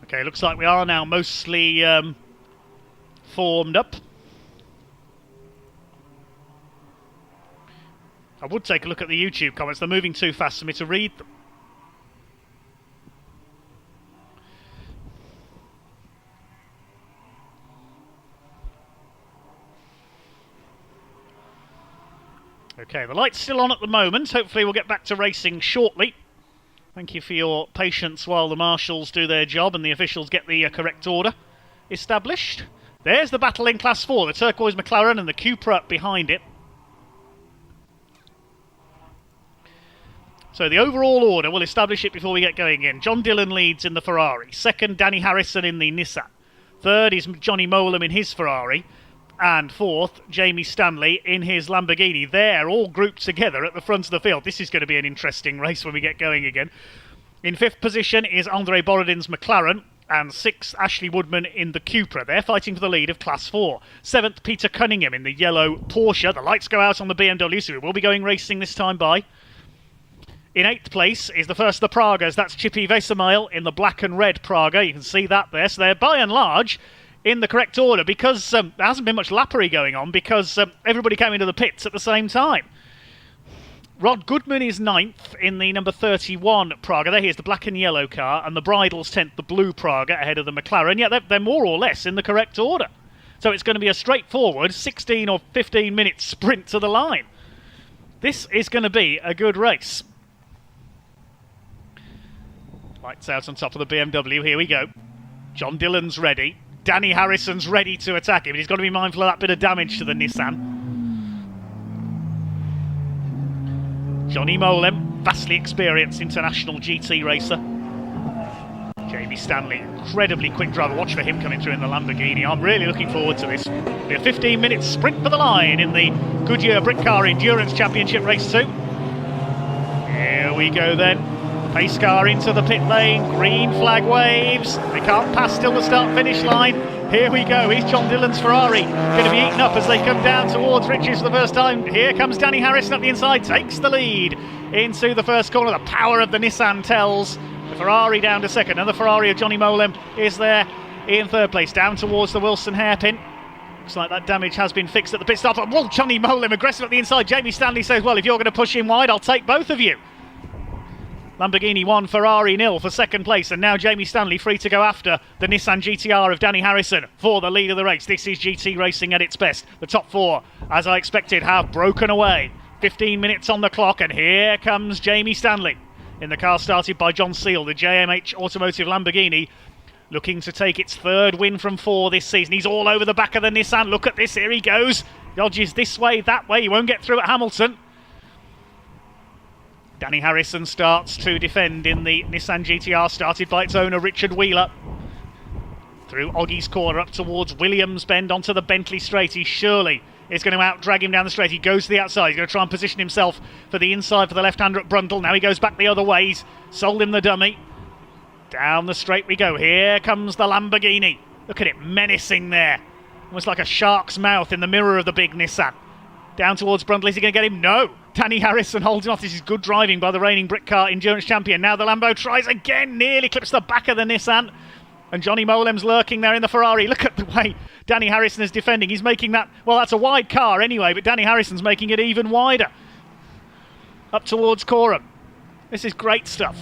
Okay, looks like we are now mostly formed up. I would take a look at the YouTube comments. They're moving too fast for me to read them. Okay, the light's still on at the moment. Hopefully we'll get back to racing shortly. Thank you for your patience while the marshals do their job and the officials get the correct order established. There's the battle in Class 4, the turquoise McLaren and the Cupra behind it. So the overall order, we'll establish it before we get going again. John Dillon leads in the Ferrari. Second, Danny Harrison in the Nissan. Third is Johnny Molam in his Ferrari. And fourth, Jamie Stanley in his Lamborghini. They're all grouped together at the front of the field. This is going to be an interesting race when we get going again. In fifth position is Andre Borodin's McLaren. And sixth, Ashley Woodman in the Cupra. They're fighting for the lead of Class 4. Seventh, Peter Cunningham in the yellow Porsche. The lights go out on the BMW, so we will be going racing this time by. In eighth place is the first of the Pragas. That's Chippy Vesemile in the black and red Praga. You can see that there. So they're by and large in the correct order because there hasn't been much lappery going on because everybody came into the pits at the same time. Rod Goodman is 9th in the number 31 Praga. There he is, the black and yellow car, and the Bridle's 10th, the blue Praga, ahead of the McLaren. Yeah, they're more or less in the correct order. So it's going to be a straightforward 16 or 15 minute sprint to the line. This is going to be a good race. Lights out on top of the BMW. Here we go. John Dillon's ready. Danny Harrison's ready to attack him. He's got to be mindful of that bit of damage to the Nissan. Johnny Molem, vastly experienced international GT racer. Jamie Stanley, incredibly quick driver. Watch for him coming through in the Lamborghini. I'm really looking forward to this. It'll be a 15-minute sprint for the line in the Goodyear Brick Car Endurance Championship Race 2. Here we go then. Pace car into the pit lane. Green flag waves. They can't pass till the start-finish line. Here we go. Here's John Dillon's Ferrari. Going to be eaten up as they come down towards Riches for the first time. Here comes Danny Harrison up the inside. Takes the lead into the first corner. The power of the Nissan tells. The Ferrari down to second. Another Ferrari of Johnny Molem is there in third place. Down towards the Wilson hairpin. Looks like that damage has been fixed at the pit stop. Whoa, Johnny Molem aggressive at the inside. Jamie Stanley says, well, if you're going to push him wide, I'll take both of you. Lamborghini 1, Ferrari 0 for second place, and now Jamie Stanley free to go after the Nissan GTR of Danny Harrison for the lead of the race. This is GT racing at its best. The top four, as I expected, have broken away. 15 minutes on the clock, and here comes Jamie Stanley in the car started by John Seal, the JMH Automotive Lamborghini, looking to take its third win from 4 this season. He's all over the back of the Nissan. Look at this, here he goes. Dodges this way, that way. He won't get through at Hamilton. Danny Harrison starts to defend in the Nissan GTR, started by its owner Richard Wheeler. Through Oggie's corner up towards Williams Bend onto the Bentley straight. He surely is going to out-drag him down the straight. He goes to the outside. He's going to try and position himself for the inside for the left-hander at Brundle. Now he goes back the other way. He's sold him the dummy. Down the straight we go. Here comes the Lamborghini. Look at it, menacing there. Almost like a shark's mouth in the mirror of the big Nissan. Down towards Brundle. Is he going to get him? No. Danny Harrison holds him off. This is good driving by the reigning Brick Car Endurance champion. Now the Lambo tries again. Nearly clips the back of the Nissan. And Johnny Molem's lurking there in the Ferrari. Look at the way Danny Harrison is defending. He's making that... Well, that's a wide car anyway, but Danny Harrison's making it even wider. Up towards Coram. This is great stuff.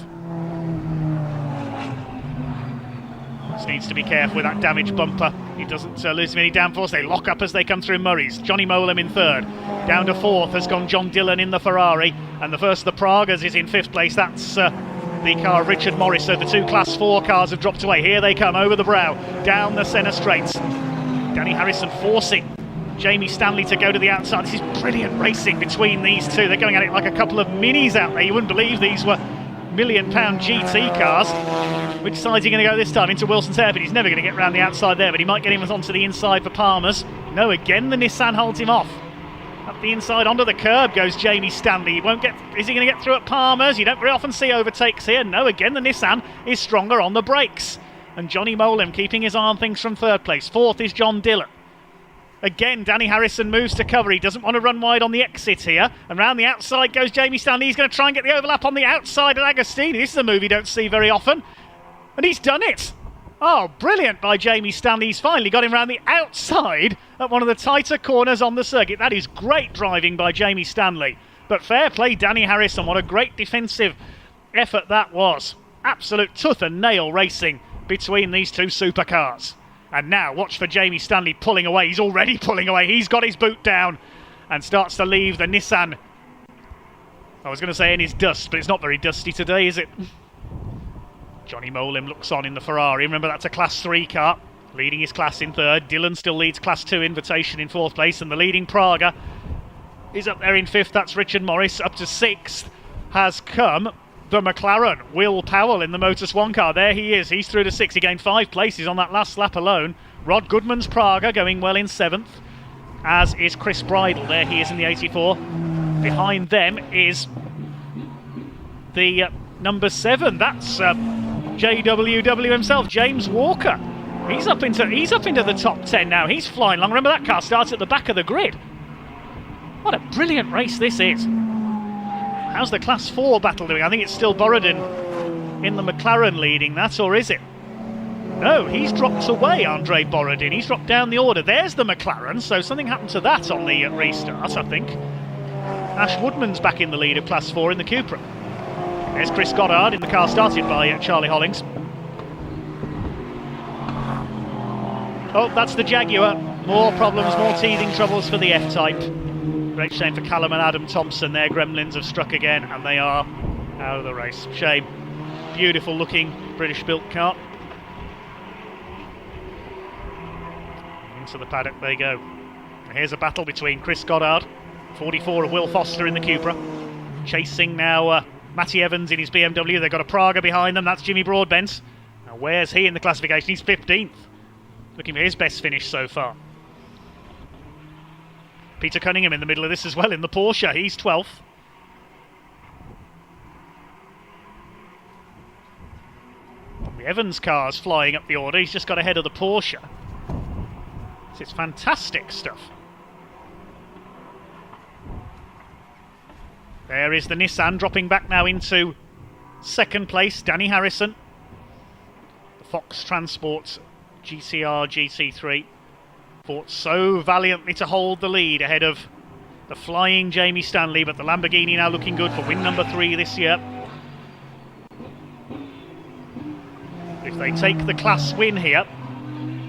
Just needs to be careful with that damaged bumper. He doesn't lose any downforce. They lock up as they come through Murray's. Johnny Molem in third. Down to fourth has gone John Dillon in the Ferrari. And the first of the Pragas is in fifth place. That's the car of Richard Morris. So the 2 Class 4 cars have dropped away. Here they come over the brow. Down the centre straights. Danny Harrison forcing Jamie Stanley to go to the outside. This is brilliant racing between these two. They're going at it like a couple of minis out there. You wouldn't believe these were £1 million GT cars. Which side's he going to go this time? Into Wilson's hairpin. He's never going to get around the outside there, but he might get him onto the inside for Palmer's. No, again the Nissan holds him off. Up the inside onto the curb goes Jamie Stanley. He won't get. Is he going to get through at Palmer's? You don't very often see overtakes here. No, again the Nissan is stronger on the brakes. And Johnny Molem keeping his eye on things from third place. Fourth is John Dillon. Again, Danny Harrison moves to cover. He doesn't want to run wide on the exit here. And round the outside goes Jamie Stanley. He's going to try and get the overlap on the outside at Agostini. This is a move you don't see very often. And he's done it. Oh, brilliant by Jamie Stanley. He's finally got him round the outside at one of the tighter corners on the circuit. That is great driving by Jamie Stanley. But fair play, Danny Harrison. What a great defensive effort that was. Absolute tooth and nail racing between these two supercars. And now watch for Jamie Stanley pulling away. He's already pulling away. He's got his boot down and starts to leave the Nissan. I was going to say in his dust, but it's not very dusty today, is it? Johnny Molem looks on in the Ferrari. Remember, that's a Class 3 car, leading his class in third. Dillon still leads Class 2 Invitation in fourth place, and the leading Praga is up there in fifth. That's Richard Morris. Up to sixth has come the McLaren, Will Powell in the Motus 1 car. There he is. He's through to sixth. He gained 5 places on that last lap alone. Rod Goodman's Praga going well in seventh, as is Chris Bridle. There he is in the 84. Behind them is the number 7. That's JWW himself, James Walker. He's up into the top 10 now. He's flying along. Remember, that car starts at the back of the grid. What a brilliant race this is. How's the Class 4 battle doing? I think it's still Borodin in the McLaren leading that, or is it? No, he's dropped away, Andre Borodin. He's dropped down the order. There's the McLaren, so something happened to that on the restart, I think. Ash Woodman's back in the lead of Class 4 in the Cupra. There's Chris Goddard in the car started by Charlie Hollings. Oh, that's the Jaguar. More problems, more teething troubles for the F-Type. Great shame for Callum and Adam Thompson. Their gremlins have struck again and they are out of the race. Shame. Beautiful looking British built car. Into the paddock they go. Here's a battle between Chris Goddard, 44 of Will Foster in the Cupra. Chasing now Matty Evans in his BMW. They've got a Praga behind them. That's Jimmy Broadbent. Now where's he in the classification? He's 15th. Looking for his best finish so far. Peter Cunningham in the middle of this as well in the Porsche. He's 12th. The Evans car's flying up the order. He's just got ahead of the Porsche. It's fantastic stuff. There is the Nissan dropping back now into second place. Danny Harrison. The Fox Transport GCR GT3 fought so valiantly to hold the lead ahead of the flying Jamie Stanley, but the Lamborghini now looking good for win number 3 this year. If they take the class win here,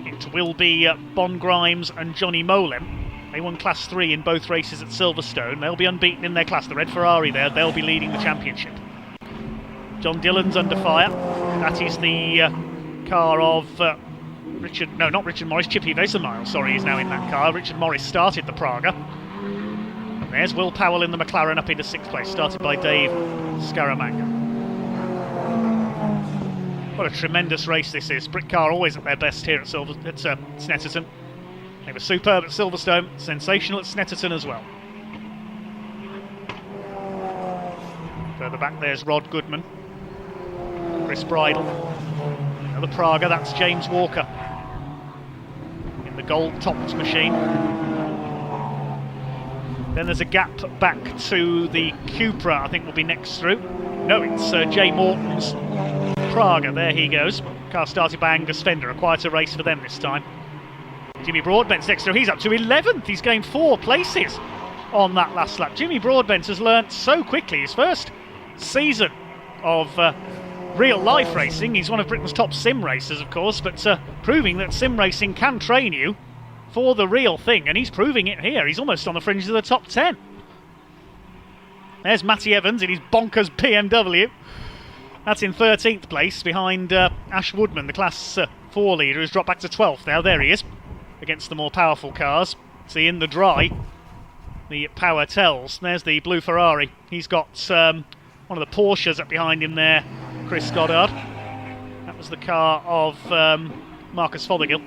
it will be Bon Grimes and Johnny Molem. They won Class 3 in both races at Silverstone. They'll be unbeaten in their class. The red Ferrari there, they'll be leading the championship. John Dillon's under fire. That is the car of not Richard Morris, Chippy Vesemile, sorry, is now in that car. Richard Morris started the Praga. And there's Will Powell in the McLaren up into 6th place, started by Dave Scaramanga. What a tremendous race this is. Brit car always at their best here at Snetterton. They were superb at Silverstone, sensational at Snetterton as well. Further back there's Rod Goodman, Chris Bridle, another Praga, that's James Walker in the gold-topped machine. Then there's a gap back to the Cupra, I think will be next through. No, it's Jay Morton's Praga, there he goes. Car started by Angus Fender, a quieter race for them this time. Jimmy Broadbent's next through, he's up to 11th, he's gained 4 places on that last lap. Jimmy Broadbent has learnt so quickly, his first season of real life racing. He's one of Britain's top sim racers, of course, but proving that sim racing can train you for the real thing, and he's proving it here. He's almost on the fringe of the top 10. There's Matty Evans in his bonkers BMW. That's in 13th place behind Ash Woodman, the Class 4 leader, who's dropped back to 12th now. There he is, against the more powerful cars. See, in the dry, the power tells. There's the blue Ferrari. He's got one of the Porsches up behind him there, Chris Goddard. That was the car of Marcus Fothergill.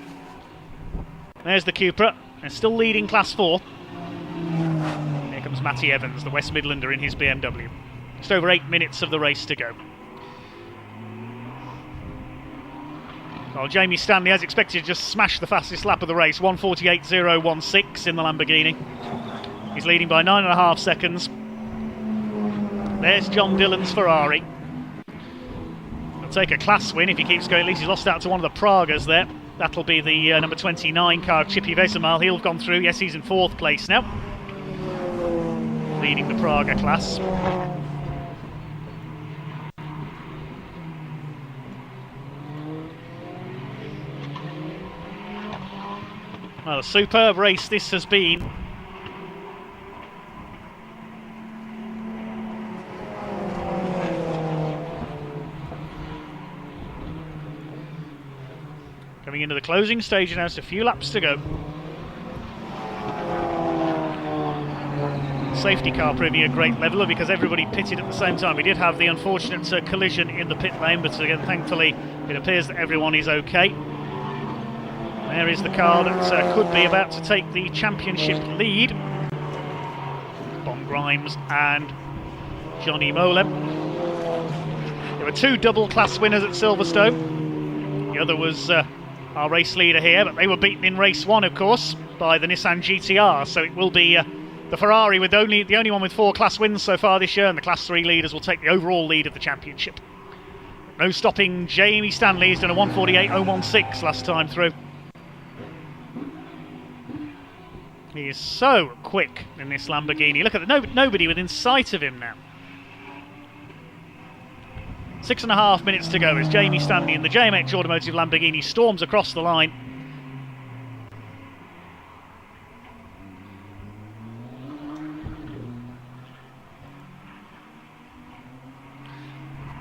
There's the Cupra. They're still leading Class 4. Here comes Matty Evans, the West Midlander in his BMW. Just over 8 minutes of the race to go. Well, Jamie Stanley, as expected, just smashed the fastest lap of the race, 1:48.016 in the Lamborghini. He's leading by 9.5 seconds. There's John Dillon's Ferrari. He'll take a class win if he keeps going. At least he's lost out to one of the Pragas there. That'll be the number 29 car, Chippy Vesemile. He'll have gone through. Yes, he's in 4th place now, leading the Praga class. Well, a superb race this has been. Coming into the closing stage now, just a few laps to go. Safety car proving a great leveller because everybody pitted at the same time. We did have the unfortunate collision in the pit lane, but again, thankfully, it appears that everyone is okay. There is the car that could be about to take the championship lead. Bon Grimes and Johnny Molem. There were 2 double class winners at Silverstone. The other was our race leader here, but they were beaten in race 1, of course, by the Nissan GTR. So it will be the Ferrari with the only one with 4 class wins so far this year, and the Class 3 leaders will take the overall lead of the championship. No stopping Jamie Stanley. He's done a 1:48.016 last time through. He is so quick in this Lamborghini. Look at nobody within sight of him now. 6.5 minutes to go as Jamie Stanley in the JMH Automotive Lamborghini storms across the line.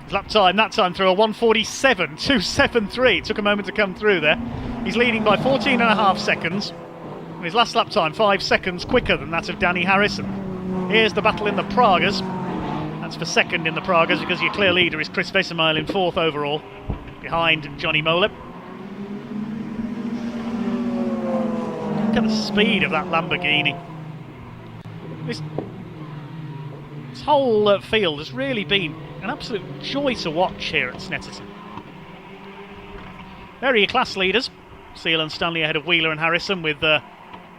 Lap time, that time through a 1:47.273. It took a moment to come through there. He's leading by 14.5 seconds. And his last lap time, 5 seconds quicker than that of Danny Harrison. Here's the battle in the Pragas. That's for second in the Pragas because your clear leader is Chris Vesemile in 4th overall, behind Johnny Molem. Look at the speed of that Lamborghini. This whole field has really been an absolute joy to watch here at Snetterton. There are your class leaders. Seal and Stanley ahead of Wheeler and Harrison, with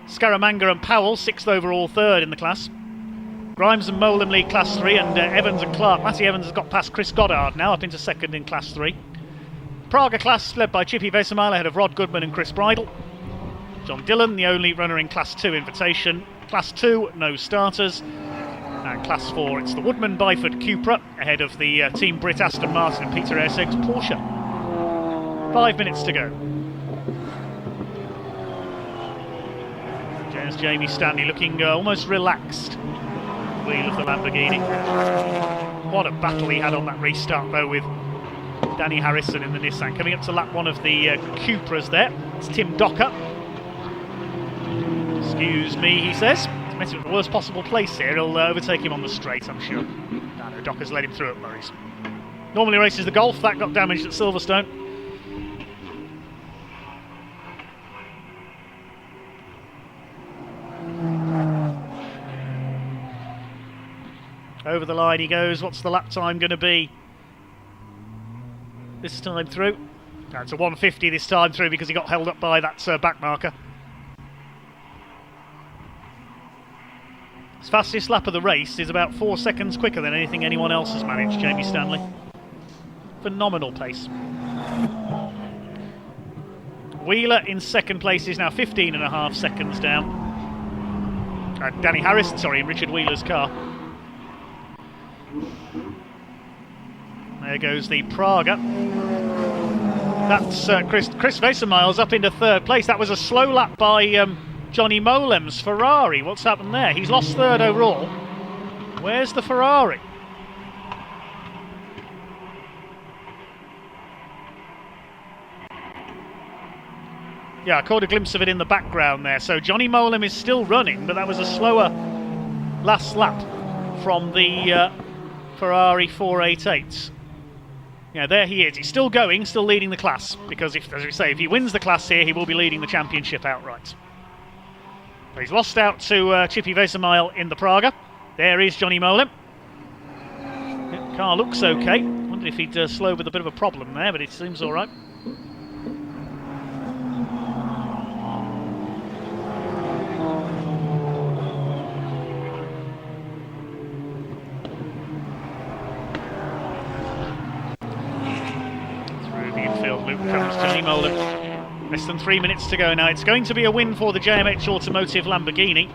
Scaramanga and Powell 6th overall, 3rd in the class. Grimes and Molem lead class 3, and Evans and Clark. Matty Evans has got past Chris Goddard now, up into 2nd in class 3. Praga class led by Chippy Vesemile ahead of Rod Goodman and Chris Bridle. John Dillon, the only runner in class 2 invitation. Class 2, no starters. And class 4, it's the Woodman Byford Cupra ahead of the Team Brit Aston Martin and Peter Airseg's Porsche. 5 minutes to go. There's Jamie Stanley looking almost relaxed. Wheel of the Lamborghini. What a battle he had on that restart though with Danny Harrison in the Nissan. Coming up to lap 1 of the Cupras there. It's Tim Docker. Excuse me, he says. He's met him at the worst possible place here. He'll overtake him on the straight, I'm sure. No, Docker's let him through at Murray's. Normally races the Golf, that got damaged at Silverstone. Over the line he goes. What's the lap time going to be this time through? No, it's a 1:50 this time through because he got held up by that back marker. His fastest lap of the race is about 4 seconds quicker than anything anyone else has managed, Jamie Stanley. Phenomenal pace. Wheeler in 2nd place is now 15.5 seconds down. Danny Harrison, sorry, in Richard Wheeler's car. There goes the Praga. That's Chris Vesemile's up into 3rd place. That was a slow lap by Johnny Molem's Ferrari. What's happened there? He's lost 3rd overall. Where's the Ferrari? Yeah, I caught a glimpse of it in the background there. So Johnny Molem is still running, but that was a slower last lap from the Ferrari 488. Yeah, there he is. He's still going, still leading the class. Because, as we say, if he wins the class here, he will be leading the championship outright. But he's lost out to Chippy Vesemile in the Praga. There is Johnny Molem. The car looks okay. Wondered if he'd slow with a bit of a problem there, but it seems all right. Loop comes Johnny Molem. Less than 3 minutes to go now. It's going to be a win for the JMH Automotive Lamborghini.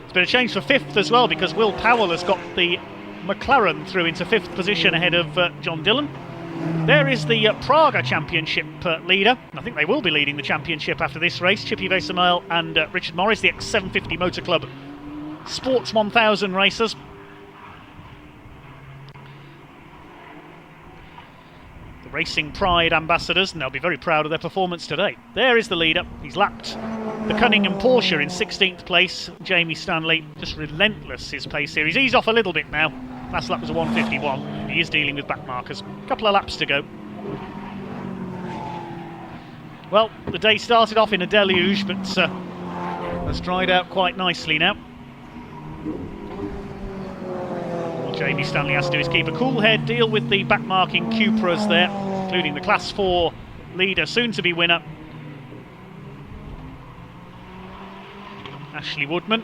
It's been a change for 5th as well because Will Powell has got the McLaren through into 5th position ahead of John Dillon. There is the Praga Championship leader. I think they will be leading the championship after this race. Chippy Vesemile and Richard Morris, the ex-750 Motor Club Sports 1000 racers. The Racing Pride ambassadors, and they'll be very proud of their performance today. There is the leader. He's lapped the Cunningham Porsche in 16th place. Jamie Stanley, just relentless his pace here. He's eased off a little bit now. Last lap was a 1:51. He is dealing with back markers. A couple of laps to go. Well, the day started off in a deluge, but has dried out quite nicely now. Jamie Stanley has to do is keep a cool head, deal with the back-marking Cupras there, including the Class 4 leader, soon-to-be winner, Ashley Woodman.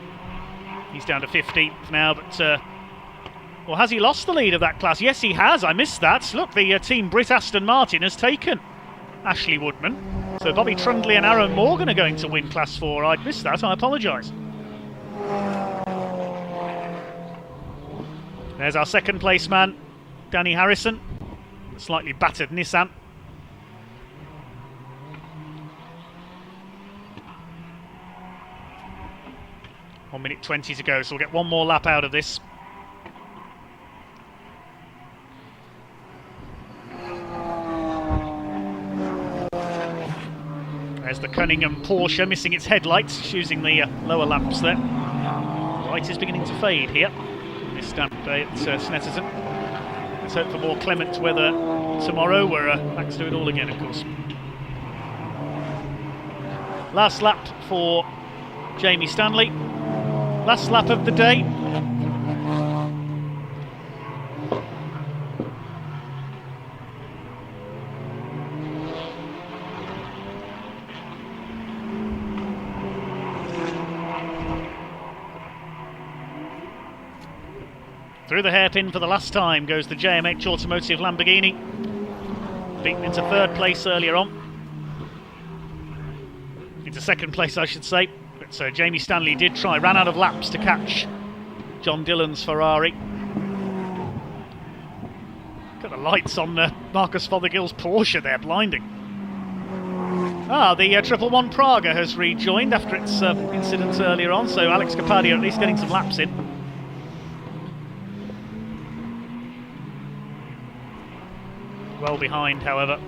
He's down to 15th now, but... well, has he lost the lead of that class? Yes, he has. I missed that. Look, the Team Brit Aston Martin has taken Ashley Woodman. So Bobby Trundley and Aaron Morgan are going to win Class 4. I'd missed that. I apologise. There's our second place man, Danny Harrison, a slightly battered Nissan. One minute 20 to go, so we'll get one more lap out of this. There's the Cunningham Porsche missing its headlights, using the lower lamps there. The light is beginning to fade here on this damp day at Snetterton. Let's hope for more clement weather tomorrow. We're back to do it all again, of course. Last lap for Jamie Stanley. Last lap of the day. Through the hairpin for the last time goes the JMH Automotive Lamborghini. Beaten into third place earlier on. Into second place, I should say. But Jamie Stanley did try, ran out of laps to catch John Dillon's Ferrari. Got the lights on Marcus Fothergill's Porsche there, blinding. The 111 Praga has rejoined after its incident earlier on, so Alex Capadio at least getting some laps in. Well behind, however.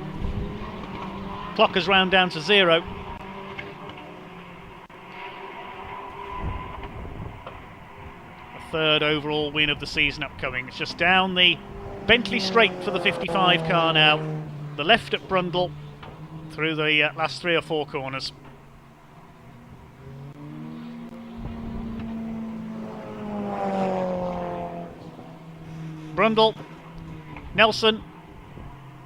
Clock has round down to 0. A third overall win of the season upcoming. It's just down the Bentley Straight for the 55 car now. The left at Brundle through the last 3 or 4 corners. Brundle, Nelson,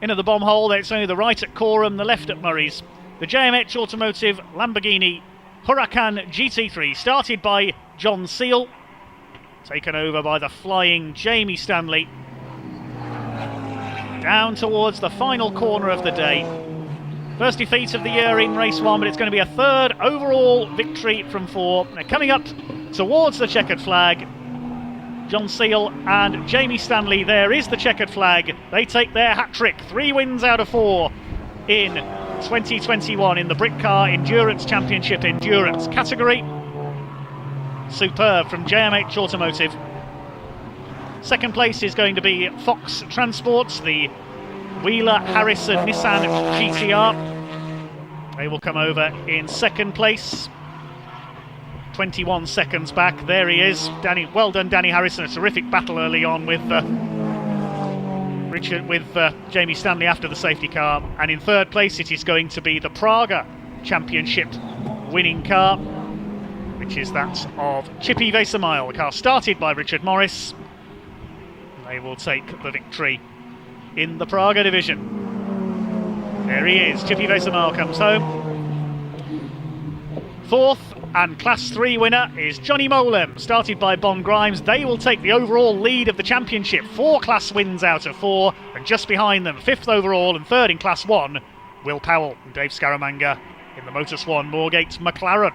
into the bomb hole. It's only the right at Coram, the left at Murray's. The JMH Automotive Lamborghini Huracan GT3, started by John Seal, taken over by the flying Jamie Stanley. Down towards the final corner of the day. First defeat of the year in race 1, but it's going to be a third overall victory from 4. They're coming up towards the checkered flag. John Seal and Jamie Stanley, there is the checkered flag. They take their hat-trick, 3 wins out of 4 in 2021 in the Brick Car Endurance Championship Endurance category. Superb from JMH Automotive. Second place is going to be Fox Transports, the Wheeler Harrison Nissan GTR. They will come over in second place. 21 seconds back, there he is. Well done, Danny Harrison. A terrific battle early on with Jamie Stanley after the safety car. And in third place, it is going to be the Praga Championship winning car, which is that of Chippy Vesemile, the car started by Richard Morris. They will take the victory in the Praga division. There he is. Chippy Vesemile comes home. Fourth and Class 3 winner is Johnny Molem, started by Bon Grimes. They will take the overall lead of the championship. 4 class wins out of 4, and just behind them, 5th overall and 3rd in Class 1, Will Powell and Dave Scaramanga in the Motor Swan Moorgate McLaren.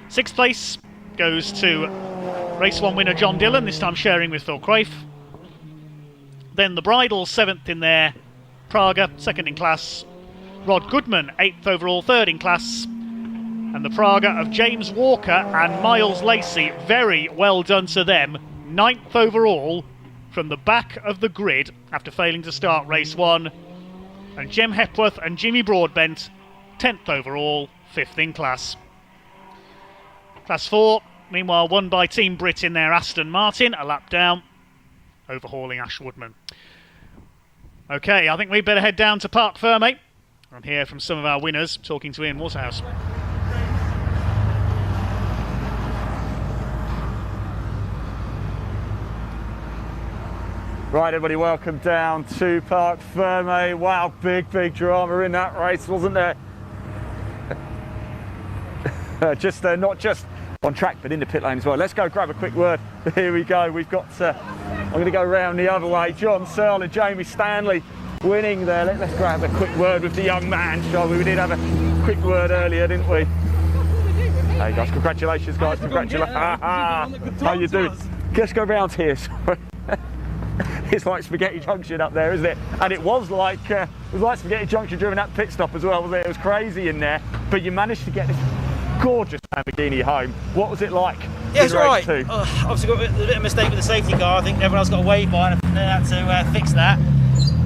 6th place goes to Race 1 winner John Dillon, this time sharing with Phil Craiff. Then the Bridal, 7th in there, Praga, 2nd in class, Rod Goodman, 8th overall, 3rd in class, and the Praga of James Walker and Miles Lacey, very well done to them, 9th overall from the back of the grid after failing to start race 1. And Jem Hepworth and Jimmy Broadbent, 10th overall, 5th in class. Class 4, meanwhile, won by Team Brit in their Aston Martin, a lap down, overhauling Ash Woodman. Okay, I think we'd better head down to Parc Ferme and hear from some of our winners, talking to Ian Waterhouse. Right, everybody, welcome down to Parc Ferme. Wow, big drama in that race, wasn't there? Not just on track, but in the pit lane as well. Let's go grab a quick word. Here we go. We've got, I'm going to go round the other way. John Searle and Jamie Stanley winning there. Let's grab a quick word with the young man, shall we? We did have a quick word earlier, didn't we? Hey guys, congratulations, guys. Congratulations. How you doing? Let's go round here. Sorry. It's like Spaghetti Junction up there, isn't it? And it was like Spaghetti Junction during that pit stop as well, wasn't it? It was crazy in there, but you managed to get this gorgeous Lamborghini home. What was it like? Yeah, it's right. Obviously got a bit of a mistake with the safety car. I think everyone else got a wave by and they had to fix that.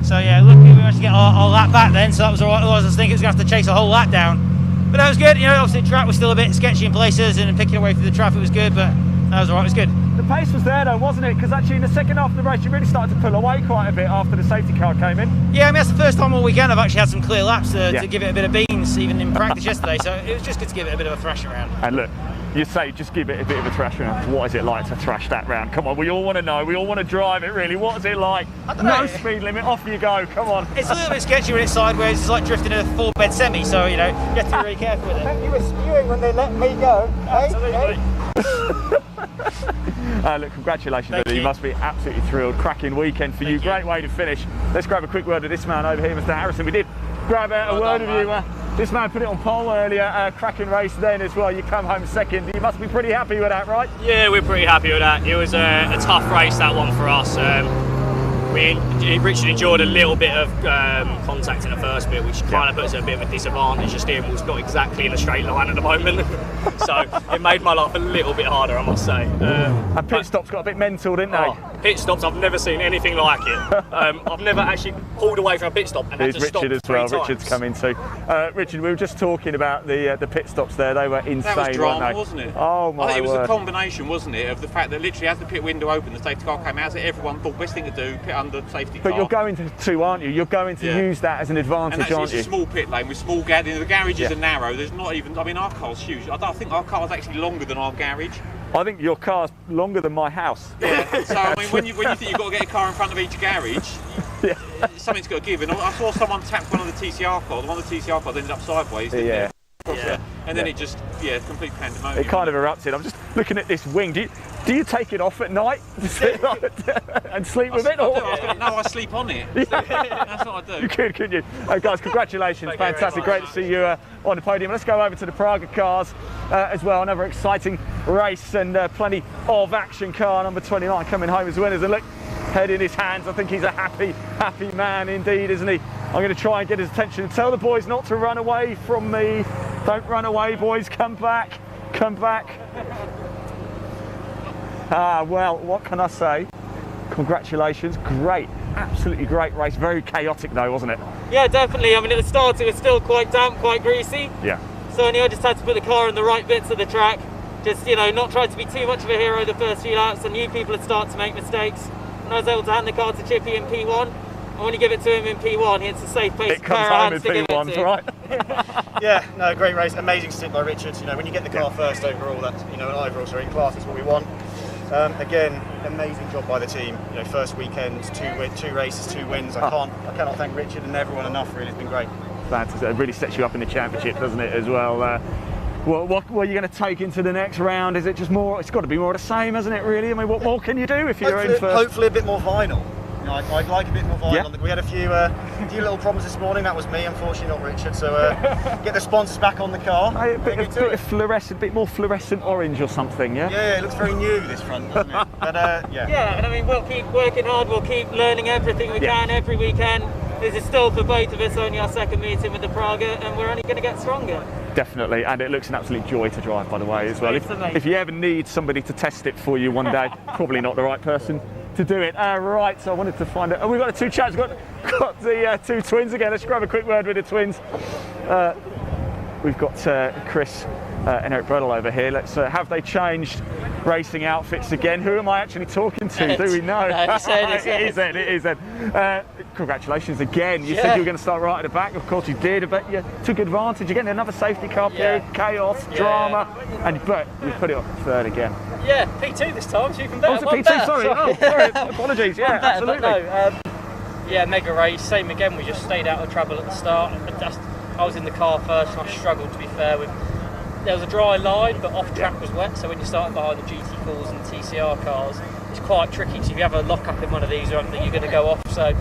So yeah, luckily we managed to get our lap back then, so that was alright. Otherwise I was thinking it was going to have to chase a whole lap down. But that was good, you know, obviously the track was still a bit sketchy in places and picking away through the traffic was good, but that was alright, it was good. The pace was there though, wasn't it? Because actually in the second half of the race you really started to pull away quite a bit after the safety car came in. Yeah, I mean that's the first time all weekend I've actually had some clear laps to give it a bit of beans, even in practice yesterday, so it was just good to give it a bit of a thrash around. And look, you say just give it a bit of a thrash around. What is it like to thrash that round? Come on, we all want to know, we all want to drive it really. What is it like? No speed limit, off you go, come on. It's a little bit sketchy when it's sideways, it's like drifting in a 4-bed semi, so you know, you have to be really careful with it. You were spewing when they let me go. Absolutely. Look, congratulations, you must be absolutely thrilled. Cracking weekend for you. Great way to finish. Let's grab a quick word with this man over here, Mr. Harrison. We did grab a word with you. This man put it on pole earlier, cracking race then as well. You come home second. You must be pretty happy with that, right? Yeah, we're pretty happy with that. It was a tough race, that one for us. Richard enjoyed a little bit of contact in the first bit, which kind of puts it a bit of a disadvantage. The steering wheel's not exactly in a straight line at the moment, so it made my life a little bit harder, I must say. And pit stops got a bit mental, didn't they? Pit stops, I've never seen anything like it. I've never actually pulled away from a pit stop and had to stop Richard as 3 well. times. Richard's coming too. Richard, we were just talking about the pit stops there. They were insane, that was drama, weren't they? wasn't it? Oh my I think it was word. a combination, wasn't it, of the fact that literally as the pit window opened, the safety car came out, so everyone thought best thing to do, pit under the safety car. But you're going to, aren't you? You're going to use that as an advantage, and actually, aren't you? it's a small pit lane with small garages. The garages are narrow. There's not even. I mean, our car's huge. I think our car's actually longer than our garage. I think your car's longer than my house. Yeah. So I mean, when you think you've got to get a car in front of each garage, something's got to give. And I saw someone tap one of the TCR cars. One of the TCR cars ended up sideways. Yeah. And then it just, complete pandemonium. It kind of erupted. I'm just looking at this wing. Do you take it off at night and sleep with it? No, I sleep on it. That's what I do. You could, couldn't you? Guys, congratulations. Fantastic. Great to see you on the podium. Let's go over to the Praga cars as well. Another exciting race and plenty of action. Car number 29 coming home as winners. And look, head in his hands. I think he's a happy man indeed, isn't he? I'm going to try and get his attention and tell the boys not to run away from me. Don't run away, boys. Come back. Come back. Well, what can I say? Congratulations. Great. Absolutely great race. Very chaotic though, wasn't it? Yeah, definitely. I mean, at the start it was still quite damp, quite greasy. Yeah. So I just had to put the car in the right bits of the track. Just, you know, not try to be too much of a hero the first few laps. I knew people would start to make mistakes. And I was able to hand the car to Chippy in P1. And when you give it to him in P1, it's a safe pace. It comes home in P1, right? Yeah, no, great race, amazing stint by Richard. You know, when you get the car first overall, that's, you know, an overall, sorry, in class is what we want. Again, amazing job by the team. You know, first weekend, two races, 2 wins. I cannot thank Richard and everyone enough. Really, it's been great. Fantastic. It really sets you up in the championship, doesn't it, as well? What are you going to take into the next round? Is it just more? It's got to be more of the same, hasn't it? Really? I mean, what more can you do if you're in first? Hopefully, a bit more vinyl. You know, I'd like a bit more vinyl. Yeah. We had a few little problems this morning. That was me, unfortunately, not Richard. So get the sponsors back on the car. A bit of fluorescent, bit more fluorescent orange or something, yeah? Yeah, it looks very new this front, doesn't it? But yeah. Yeah, and I mean, we'll keep working hard. We'll keep learning everything we can every weekend. This is still for both of us only our second meeting with the Praga, and we're only going to get stronger. Definitely, and it looks an absolute joy to drive, by the way, as well. If you ever need somebody to test it for you one day, probably not the right person to do it. Right, so I wanted to find out. Oh, we've got the 2 chaps, got the 2 twins again. Let's grab a quick word with the twins. We've got Chris and Eric Burdle over here. Let's have they changed racing outfits again? Who am I actually talking to? Do we know? It is Ed. Congratulations again. You said you were going to start right at the back. Of course you did, but you took advantage again. Another safety car period, chaos, drama, but you put it on 3rd again. Yeah, P2 this time, so even better. Oh, it's a P2, sorry. Oh, sorry. Apologies. Yeah, absolutely. Yeah, mega race. Same again. We just stayed out of trouble at the start. I was in the car first, and I struggled, to be fair. There was a dry line, but off track was wet. So when you start behind the GT4s and TCR cars, it's quite tricky. So if you have a lock up in one of these, or anything, you're going to go off. So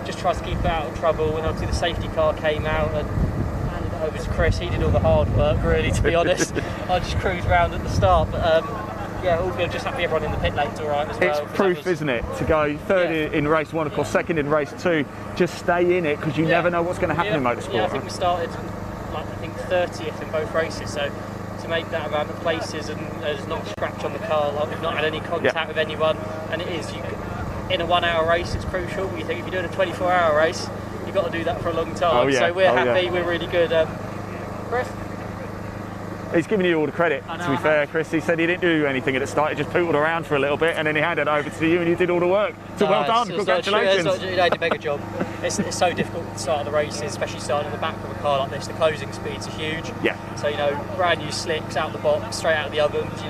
just try to keep it out of trouble. And obviously the safety car came out and handed it over to Chris. He did all the hard work, really, to be honest. I just cruised around at the start, but Yeah, all good. Just happy everyone in the pit lane's all right as well. It's proof, isn't it, to go third in race 1, of course, second in race 2. Just stay in it, because you never know what's going to happen in motorsport. Yeah, I think we started, like, 30th in both races, so to make that amount of places and there's not a scratch on the car, like we've not had any contact with anyone, and it is, in a 1 hour race it's crucial. You think if you're doing a 24-hour race, you've got to do that for a long time. So we're happy, we're really good. Chris? He's giving you all the credit, to be fair, Chris. He said he didn't do anything at the start, he just pootled around for a little bit and then he handed it over to you and you did all the work. So well done, congratulations. You did a mega job. It's so difficult at the start of the races, especially starting at the back of a car like this. The closing speeds are huge. Yeah. So, brand new slicks out the box, straight out of the ovens,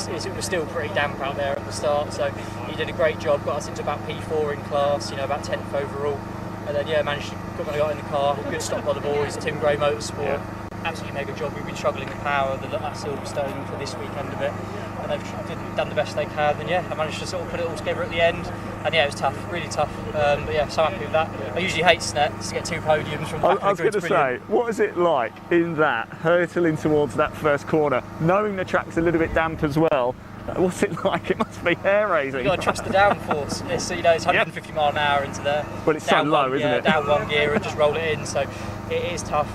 it was still pretty damp out there at the start. So he did a great job, got us into about P4 in class, about 10th overall. And then, managed to got in the car, good stop by the boys, Tim Gray Motorsport. Yeah. Absolutely mega job. We've been struggling with power, that Silverstone for this weekend of it, and they've done the best they can. And I managed to sort of put it all together at the end. And it was tough, really tough. But so happy with that. I usually hate Snet to get 2 podiums from the back I was going to say, what is it like in that hurtling towards that first corner, knowing the track's a little bit damp as well? What's it like? It must be hair raising. You've got to trust the downforce. It's 150 mile an hour into there. But it's so low, isn't it? Down 1 gear and just roll it in. So it is tough.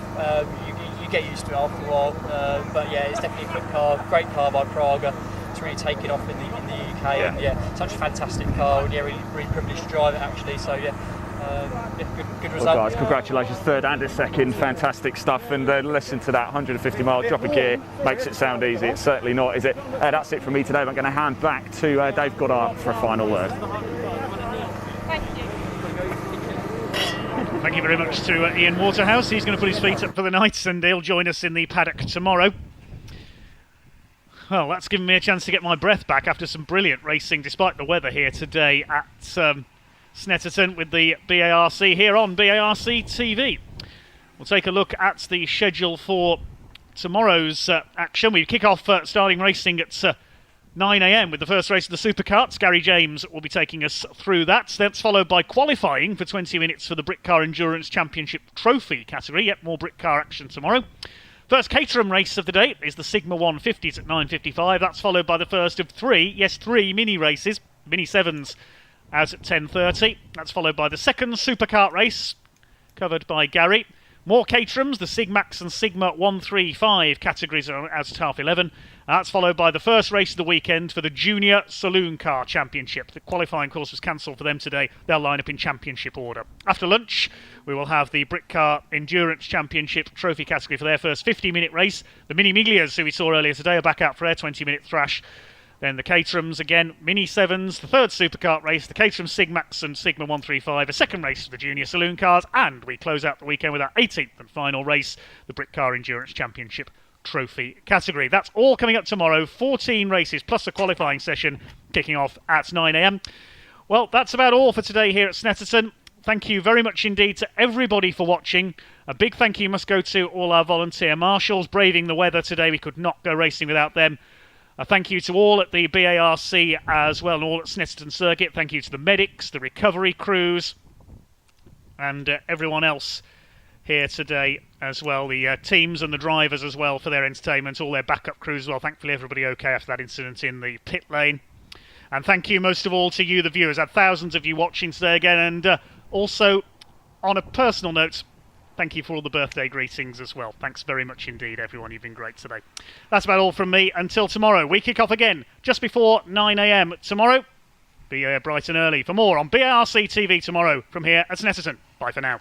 You get used to it after a while. But it's definitely a quick car. Great car by Praga. It's really taken off in the UK. And such a fantastic car. And really privileged to drive it actually. So good result. Well, guys, congratulations, third and a second, fantastic stuff. And listen to that 150 mile drop a gear makes it sound easy. It's certainly not, is it? That's it from me today. I'm going to hand back to Dave Goddard for a final word. Thank you very much to Ian Waterhouse. He's going to put his feet up for the night and he'll join us in the paddock tomorrow. Well, that's given me a chance to get my breath back after some brilliant racing despite the weather here today at Snetterton with the BARC here on BARC TV. We'll take a look at the schedule for tomorrow's action. We kick off starting racing at 9 a.m. with the first race of the Supercarts. Gary James will be taking us through that. That's followed by qualifying for 20 minutes for the Brit Car Endurance Championship Trophy category. Yep, more Brit Car action tomorrow. First Caterham race of the day is the Sigma 150s at 9:55. That's followed by the first of three mini races, mini sevens, as at 10:30. That's followed by the second Supercart race, covered by Gary. More Caterhams, the Sigmax and Sigma 135 categories are as at 11:30. That's followed by the first race of the weekend for the Junior Saloon Car Championship. The qualifying course was cancelled for them today. They'll line up in championship order. After lunch, we will have the Brit Car Endurance Championship Trophy category for their first 50-minute race. The Mini Miglias, who we saw earlier today, are back out for their 20-minute thrash. Then the Caterhams again, Mini Sevens, the third Supercart race, the Caterham Sigmax and Sigma 135, a second race for the Junior Saloon Cars, and we close out the weekend with our 18th and final race, the Brit Car Endurance Championship Trophy category. That's all coming up tomorrow, 14 races plus a qualifying session kicking off at 9 a.m. Well, that's about all for today here at Snetterton. Thank you very much indeed to everybody for watching. A big thank you must go to all our volunteer marshals braving the weather today. We could not go racing without them. A thank you to all at the BARC as well, and all at Snetterton Circuit. Thank you to the medics, the recovery crews, and everyone else here today as well. The teams and the drivers as well for their entertainment, all their backup crews as well. Thankfully everybody okay after that incident in the pit lane. And thank you most of all to you, the viewers. I had thousands of you watching today again, and also on a personal note, thank you for all the birthday greetings as well. Thanks very much indeed, everyone. You've been great today. That's about all from me. Until tomorrow, we kick off again just before 9 a.m. tomorrow. Be bright and early for more on BARC TV tomorrow from here at Snetterton. Bye for now.